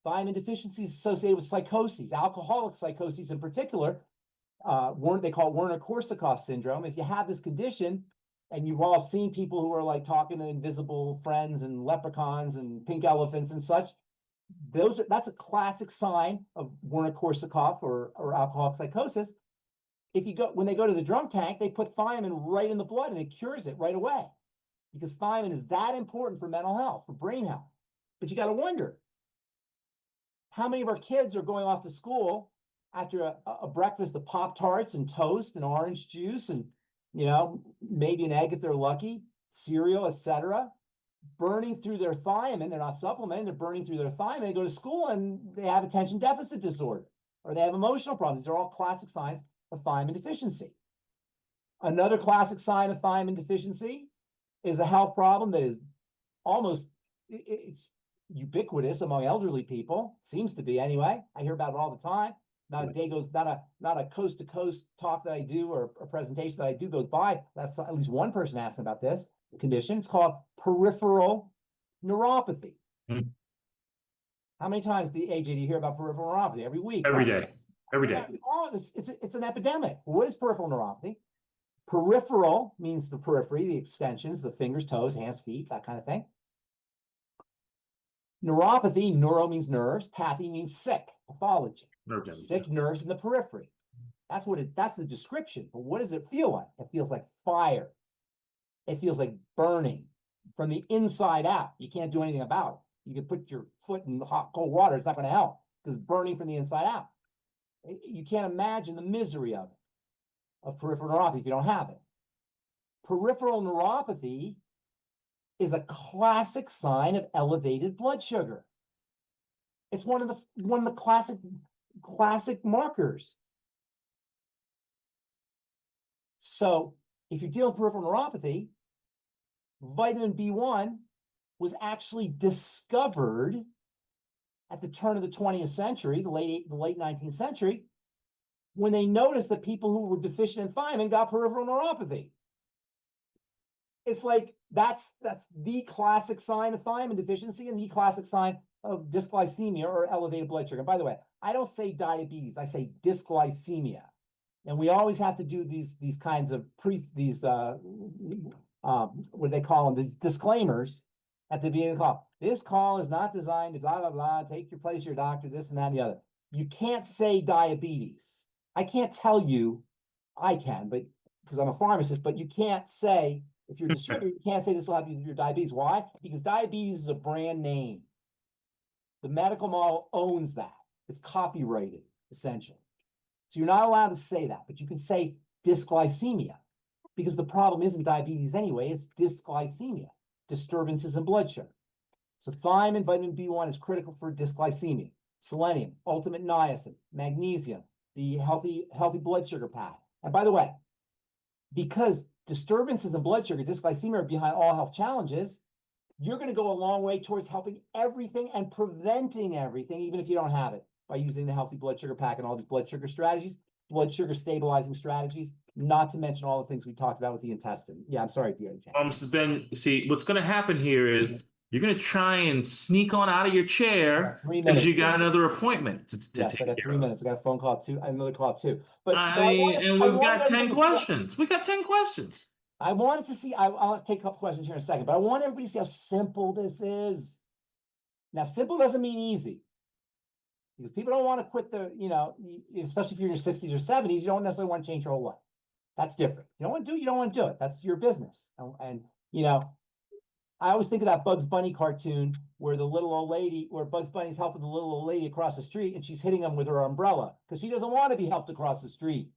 D: Thiamine deficiency is associated with psychoses, alcoholic psychoses in particular. They call it Werner-Korsakoff syndrome. If you have this condition, and you've all seen people who are like talking to invisible friends and leprechauns and pink elephants and such, that's a classic sign of Werner-Korsakoff or alcoholic psychosis. When they go to the drunk tank, they put thiamine right in the blood and it cures it right away because thiamine is that important for mental health, for brain health. But you got to wonder, how many of our kids are going off to school after a breakfast of Pop-Tarts and toast and orange juice and, maybe an egg if they're lucky, cereal, etc., burning through their thiamine? They're not supplementing, they're burning through their thiamine. They go to school and they have attention deficit disorder or they have emotional problems. These are all classic signs of thiamine deficiency. Another classic sign of thiamine deficiency is a health problem that is it's ubiquitous among elderly people. Seems to be anyway. I hear about it all the time. Not a day goes, not a coast to coast talk that I do or a presentation that I do goes by. That's at least one person asking about this condition. It's called peripheral neuropathy.
C: Mm.
D: How many times, do you hear about peripheral neuropathy? Every week.
C: Every day. Every day.
D: It's an epidemic. What is peripheral neuropathy? Peripheral means the periphery, the extensions, the fingers, toes, hands, feet, that kind of thing. Neuropathy, neuro means nerves, pathy means sick, pathology. Sick nerves in the periphery. That's the description. But what does it feel like? It feels like fire. It feels like burning from the inside out. You can't do anything about it. You can put your foot in hot, cold water. It's not going to help because it's burning from the inside out. You can't imagine the misery of peripheral neuropathy if you don't have it. Peripheral neuropathy is a classic sign of elevated blood sugar. It's one of the classic markers. So if you're dealing with peripheral neuropathy, vitamin B1 was actually discovered at the turn of the 20th century, the late 19th century, when they noticed that people who were deficient in thiamine got peripheral neuropathy. It's like that's the classic sign of thiamine deficiency and the classic sign of dysglycemia or elevated blood sugar. And by the way, I don't say diabetes, I say dysglycemia. And we always have to do these kinds of what do they call them? These disclaimers at the beginning of the call. This call is not designed to blah, blah, blah, take your place, your doctor, this and that and the other. You can't say diabetes. I can't tell you, I can, but because I'm a pharmacist, but you can't say If you're a distributor, you can't say this will help you with your diabetes. Why? Because diabetes is a brand name. The medical model owns that. It's copyrighted, essentially. So you're not allowed to say that, but you can say dysglycemia, because the problem isn't diabetes anyway, it's dysglycemia, disturbances in blood sugar. So thiamine, vitamin B1 is critical for dysglycemia. Selenium, ultimate niacin, magnesium, the healthy blood sugar path. And by the way, because disturbances in blood sugar, dysglycemia are behind all health challenges, you're going to go a long way towards helping everything and preventing everything, even if you don't have it, by using the healthy blood sugar pack and all these blood sugar strategies, blood sugar stabilizing strategies, not to mention all the things we talked about with the intestine. Yeah, I'm sorry, DOJ.
C: Mrs. Ben, see, what's going to happen here is you're going to try and sneak on out of your chair
D: 3
C: because
D: minutes.
C: you got another appointment to
D: Yes,
C: take
D: I got
C: care
D: 3
C: of.
D: minutes. I got a phone call too, another call too. But
C: I
D: I
C: mean,
D: wanted-
C: and
D: I
C: we've
D: wanted
C: got 10
D: everybody to see-
C: questions. We got 10 questions.
D: I wanted to see, I'll take a couple questions here in a second, but I want everybody to see how simple this is. Now, simple doesn't mean easy. Because people don't want to quit especially if you're in your 60s or 70s, you don't necessarily want to change your whole life. That's different. You don't want to do it, you don't want to do it. That's your business. And I always think of that Bugs Bunny cartoon where the little old lady, where Bugs Bunny's helping the little old lady across the street and she's hitting him with her umbrella because she doesn't want to be helped across the street.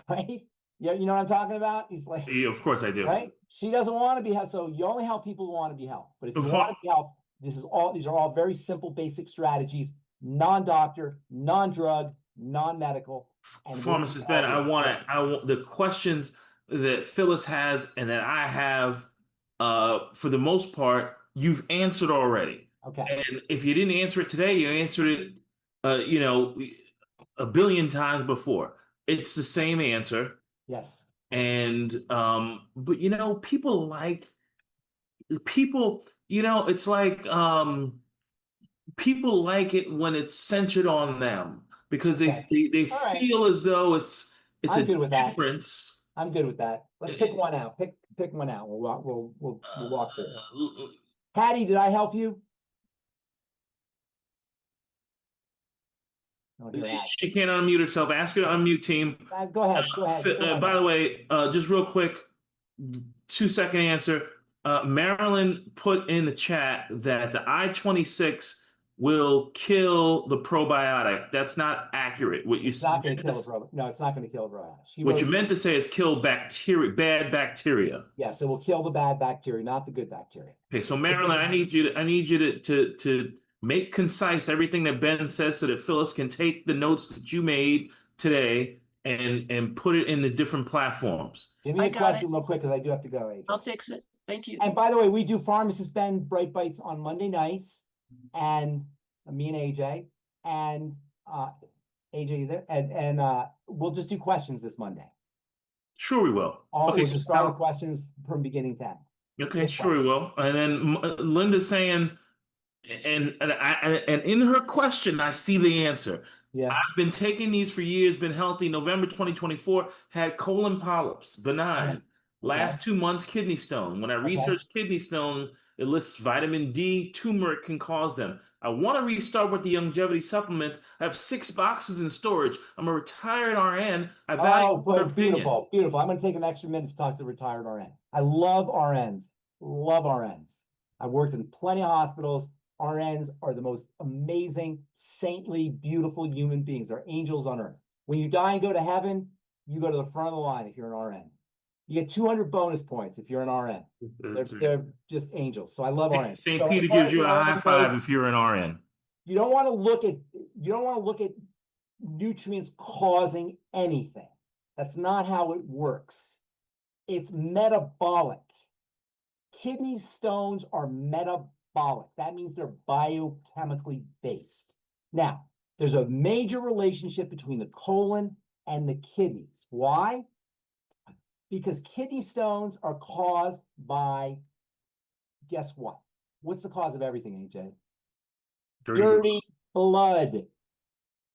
D: Right? Yeah, you know what I'm talking about? He's like,
C: Yeah, of course I do.
D: right? She doesn't want to be helped. So you only help people who want to be helped. But if you
C: Of
D: want
C: course.
D: to be helped, these are all very simple, basic strategies, non-doctor, non-drug, non-medical. And
C: Pharmacist Ben, I want the questions that Phyllis has and that I have, for the most part, you've answered already.
D: Okay.
C: And if you didn't answer it today, you answered it, a billion times before. It's the same answer.
D: Yes.
C: And but it's like people like it when it's centered on them because they
D: All right.
C: feel as though it's
D: I'm
C: a
D: good with that.
C: difference.
D: I'm good with that. Let's pick one out. Pick one out. We'll walk through it. Patty, did I help you? Oh, you're out.
C: She can't unmute herself. Ask her to unmute, team.
D: Go ahead. Go ahead.
C: By the way, just real quick, 2-second answer. Marilyn put in the chat that the I-26 will kill the probiotic. That's not accurate.
D: It's not going to kill the probiotic. No, it's not going to kill the probiotic.
C: What you meant to say is kill bacteria, bad bacteria.
D: Yes, it will kill the bad bacteria, not the good bacteria.
C: Okay, so Marilyn, I need you to make concise everything that Ben says so that Phyllis can take the notes that you made today and put it in the different platforms.
D: Give me
F: I
D: a
F: got
D: question real quick because I do have to go, AJ.
F: I'll fix it. Thank you.
D: And by the way, we do Pharmacist Ben Bright Bites on Monday nights, and me and AJ, and AJ, you there? And we'll just do questions this Monday.
C: Sure, we will.
D: We'll
C: Okay,
D: just start with questions from beginning to end.
C: okay,
D: Just
C: sure we will. And then Linda's saying, and in her question, I see the answer.
D: Yeah.
C: I've been taking these for years, been healthy. November 2024, had colon polyps, benign. Last 2 months, kidney stone. When I researched kidney stone, it lists vitamin D, turmeric can cause them. I want to restart with the longevity supplements. I have 6 boxes in storage. I'm a retired RN. I value their opinion.
D: Beautiful. I'm going to take an extra minute to talk to the retired RN. I love RNs. Love RNs. I've worked in plenty of hospitals. RNs are the most amazing, saintly, beautiful human beings. They're angels on earth. When you die and go to heaven, you go to the front of the line if you're an RN. You get 200 bonus points if you're an RN. They're just angels. So I love RNs.
C: St. Peter gives you a high five if you're an RN.
D: You don't want to look at nutrients causing anything. That's not how it works. It's metabolic. Kidney stones are metabolic. That means they're biochemically based. Now, there's a major relationship between the colon and the kidneys. Why? Because kidney stones are caused by, guess what? What's the cause of everything, AJ? Dirty blood.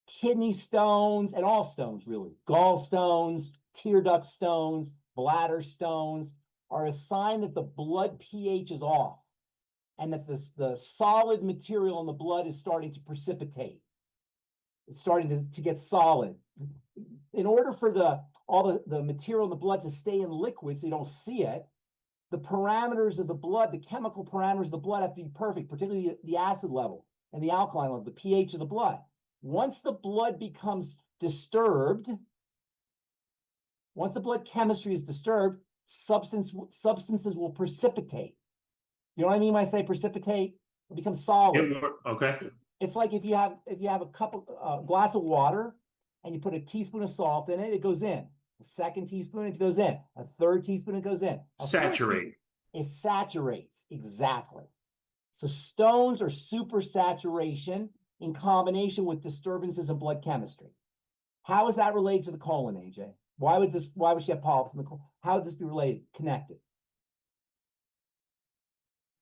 D: Kidney stones, and all stones really, gallstones, tear duct stones, bladder stones, are a sign that the blood pH is off and that the solid material in the blood is starting to precipitate. It's starting to get solid. In order for all the material in the blood to stay in liquid so you don't see it, the parameters of the blood, the chemical parameters of the blood have to be perfect, particularly the acid level and the alkaline level, the pH of the blood. Once the blood becomes disturbed, once the blood chemistry is disturbed, substances will precipitate. You know what I mean when I say precipitate? It becomes solid.
C: Okay.
D: It's like if you have a glass of water and you put a teaspoon of salt in it, it goes in. A second teaspoon, it goes in. A third teaspoon, it goes in.
C: Saturate.
D: It saturates, exactly. So stones are supersaturation in combination with disturbances in blood chemistry. How is that related to the colon, AJ? Why would she have polyps in the colon? How would this be related, connected?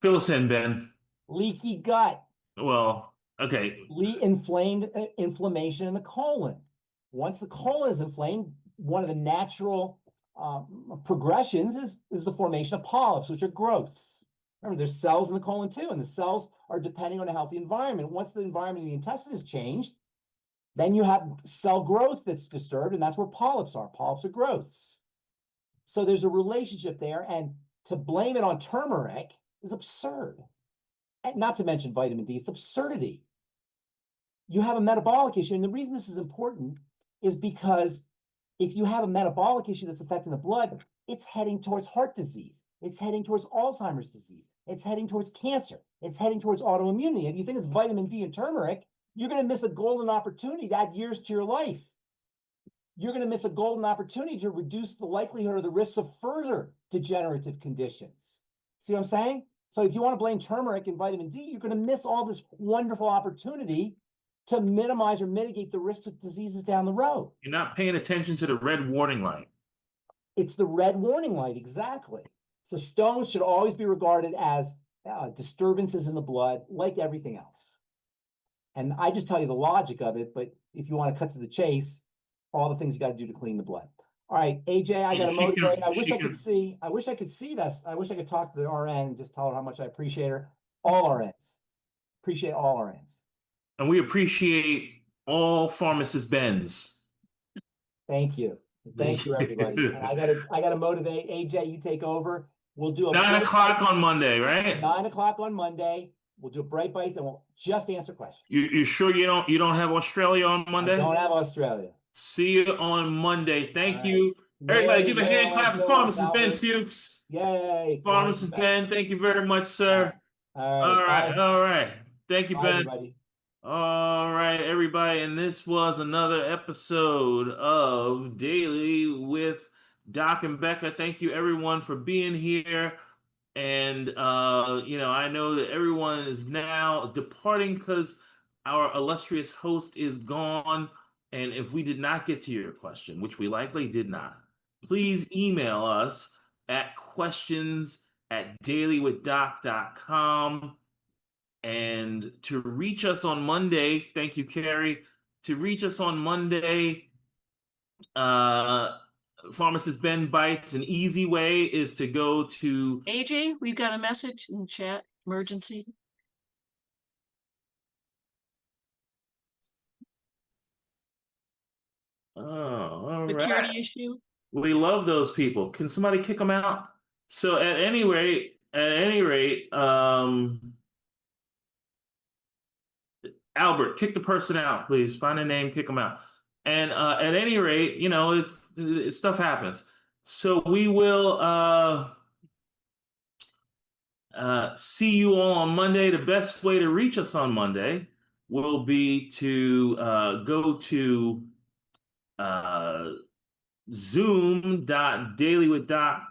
C: Fill us in, Ben.
D: Leaky gut.
C: Well, okay.
D: Inflammation in the colon. Once the colon is inflamed, one of the natural progressions is the formation of polyps, which are growths. Remember, there's cells in the colon too, and the cells are depending on a healthy environment. Once the environment in the intestine is changed, then you have cell growth that's disturbed, and that's where polyps are. Polyps are growths. So there's a relationship there, and to blame it on turmeric is absurd. And not to mention vitamin D, it's absurdity. You have a metabolic issue, and the reason this is important is because if you have a metabolic issue that's affecting the blood, it's heading towards heart disease. It's heading towards Alzheimer's disease. It's heading towards cancer. It's heading towards autoimmunity. If you think it's vitamin D and turmeric, you're going to miss a golden opportunity to add years to your life. You're going to miss a golden opportunity to reduce the likelihood or the risks of further degenerative conditions. See what I'm saying? So if you want to blame turmeric and vitamin D, you're going to miss all this wonderful opportunity to minimize or mitigate the risks of diseases down the road.
C: You're not paying attention to the red warning light.
D: It's the red warning light, exactly. So stones should always be regarded as disturbances in the blood, like everything else. And I just tell you the logic of it, but if you want to cut to the chase, all the things you got to do to clean the blood. All right, AJ, I got to motivate. I wish I could see this. I wish I could talk to the RN and just tell her how much I appreciate her. All RNs. Appreciate all RNs.
C: And we appreciate all Pharmacist Bens.
D: Thank you. Thank you, everybody. And I gotta motivate. AJ, you take over. We'll do a
C: 9 o'clock on Monday, right?
D: 9 o'clock on Monday. We'll do Bright Bites and we'll just answer questions.
C: You sure you don't have Australia on Monday?
D: I don't have Australia.
C: See you on Monday. Thank
D: All
C: you.
D: right.
C: Everybody, give a hand clap for
D: Yay,
C: Pharmacist Ben
D: Albert.
C: Fuchs.
D: Yay.
C: Pharmacist Ben, thank you very much, sir.
D: All right.
C: All right. Thank you,
D: Bye,
C: Ben.
D: everybody.
C: All right, everybody, and this was another episode of Daily with Doc and Becca. Thank you, everyone, for being here. And I know that everyone is now departing because our illustrious host is gone. And if we did not get to your question, which we likely did not, please email us at questions@dailywithdoc.com. And to reach us on Monday, thank you, Carrie. To reach us on Monday, Pharmacist Ben Bites, an easy way is to go to
F: AJ, we've got a message in the chat. Emergency.
C: all
F: Security
C: right.
F: issue.
C: We love those people. Can somebody kick them out? So at any rate, Albert, kick the person out, please. Find a name, kick them out. And at any rate, stuff happens. So we will see you all on Monday. The best way to reach us on Monday will be to go to zoom.dailywithdoc.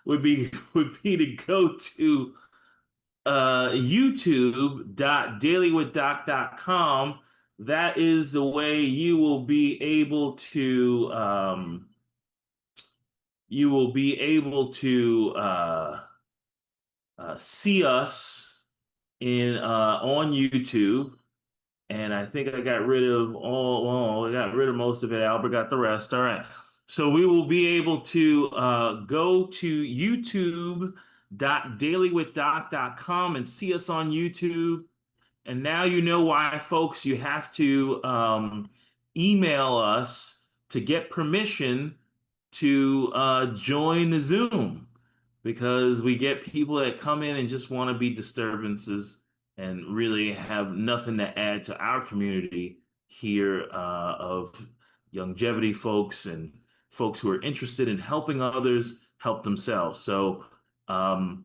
C: Would be to go to youtube.dailywithdoc.com. That is the way you will be able to see us on YouTube. And I think I got rid of most of it. Albert got the rest. All right. So we will be able to go to youtube.dailywithdoc.com and see us on YouTube. And now you know why, folks, you have to email us to get permission to join the Zoom. because we get people that come in and just want to be disturbances and really have nothing to add to our community here of longevity folks and folks who are interested in helping others help themselves. So on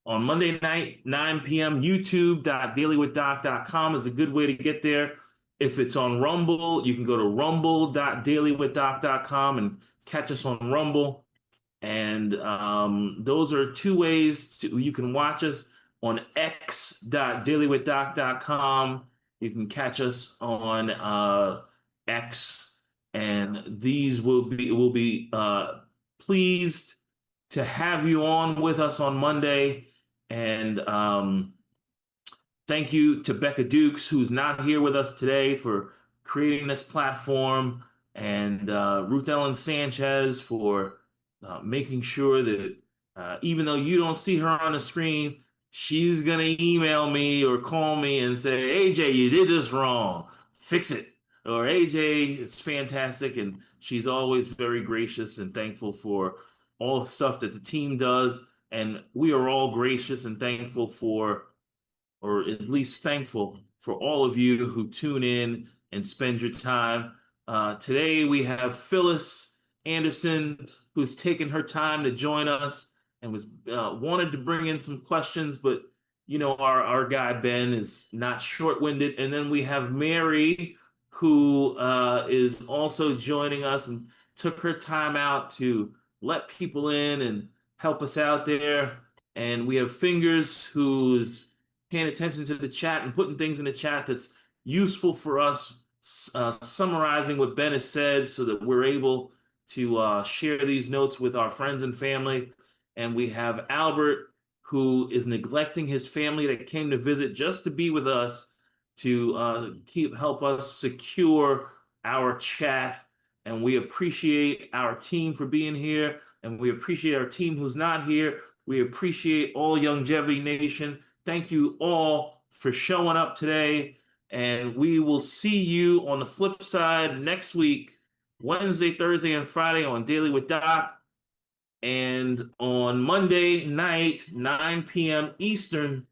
C: Monday night, 9 p.m., youtube.dailywithdoc.com is a good way to get there. If it's on Rumble, you can go to rumble.dailywithdoc.com and catch us on Rumble. And those are two ways you can watch us on x.dailywithdoc.com. You can catch us on X, and these will be pleased to have you on with us on Monday. And thank you to Becca Dukes, who's not here with us today, for creating this platform, and Ruth Ellen Sanchez for making sure that even though you don't see her on the screen, she's going to email me or call me and say, AJ, you did this wrong. Fix it. Or AJ, it's fantastic. And she's always very gracious and thankful for all the stuff that the team does. And we are all gracious and thankful for, or at least thankful for, all of you who tune in and spend your time. Today we have Phyllis Anderson, who's taken her time to join us and was wanted to bring in some questions, but our guy Ben is not short-winded. And then we have Mary, who is also joining us and took her time out to let people in and help us out there. And we have Fingers, who's paying attention to the chat and putting things in the chat that's useful for us, summarizing what Ben has said so that we're able to share these notes with our friends and family. And we have Albert, who is neglecting his family that came to visit just to be with us, to help us secure our chat. And we appreciate our team for being here, and we appreciate our team who's not here. We appreciate all Longevity Nation. Thank you all for showing up today, and we will see you on the flip side next week, Wednesday, Thursday, and Friday on Daily with Doc. And on Monday night, 9 p.m. Eastern,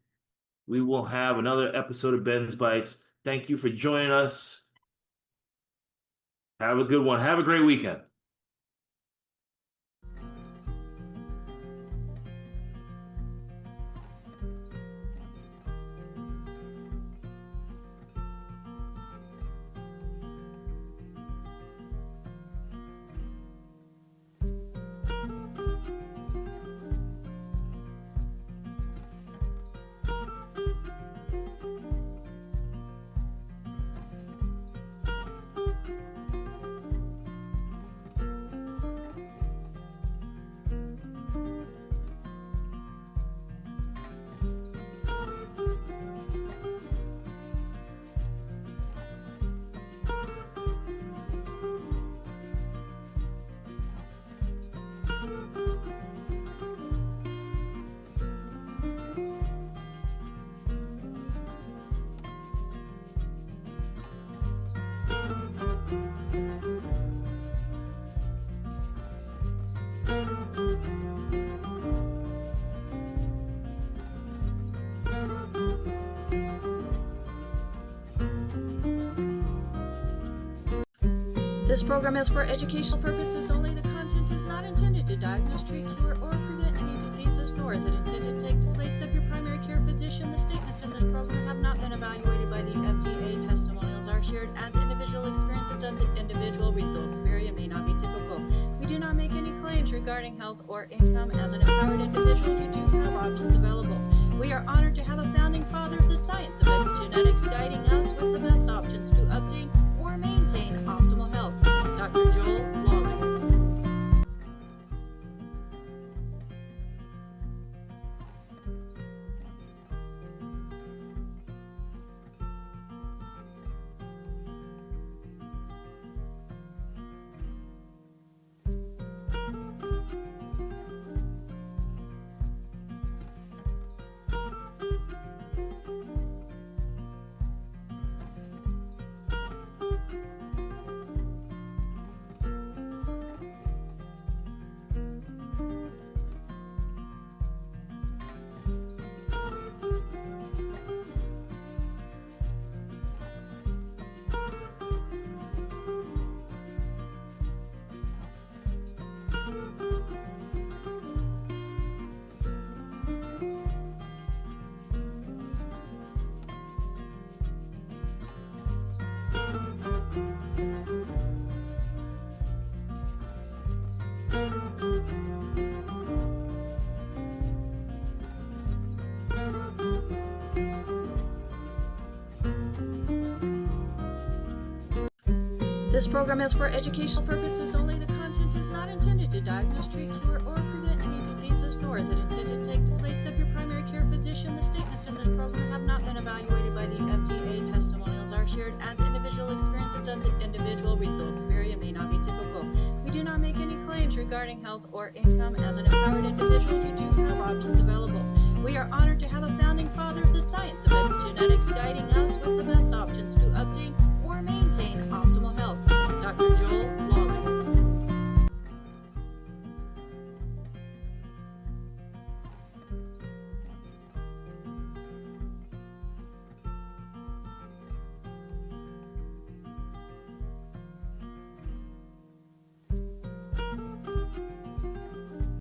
C: we will have another episode of Ben's Bites. Thank you for joining us. Have a good one. Have a great weekend.
A: This program is for educational purposes only. The content is not intended to diagnose, treat, cure, or prevent any diseases, nor is it intended to take the place of your primary care physician. The statements in this program have not been evaluated by the FDA. Testimonials are shared as individual experiences of the individual. Results vary and may not be typical. We do not make any claims regarding health or income. As an empowered individual, you do have options available. We are honored to have a founding father of the science of epigenetics guiding us with the best options to obtain or maintain optimal health, Dr. Joel Wallach. This program is for educational purposes only. The content is not intended to diagnose, treat, cure, or prevent any diseases, nor is it intended to take the place of your primary care physician. The statements in this program have not been evaluated by the FDA. Testimonials are shared as individual experiences of the individual. Results vary and may not be typical. We do not make any claims regarding health or income. As an empowered individual, you do have options available. We are honored to have a founding father of the science of epigenetics guiding us.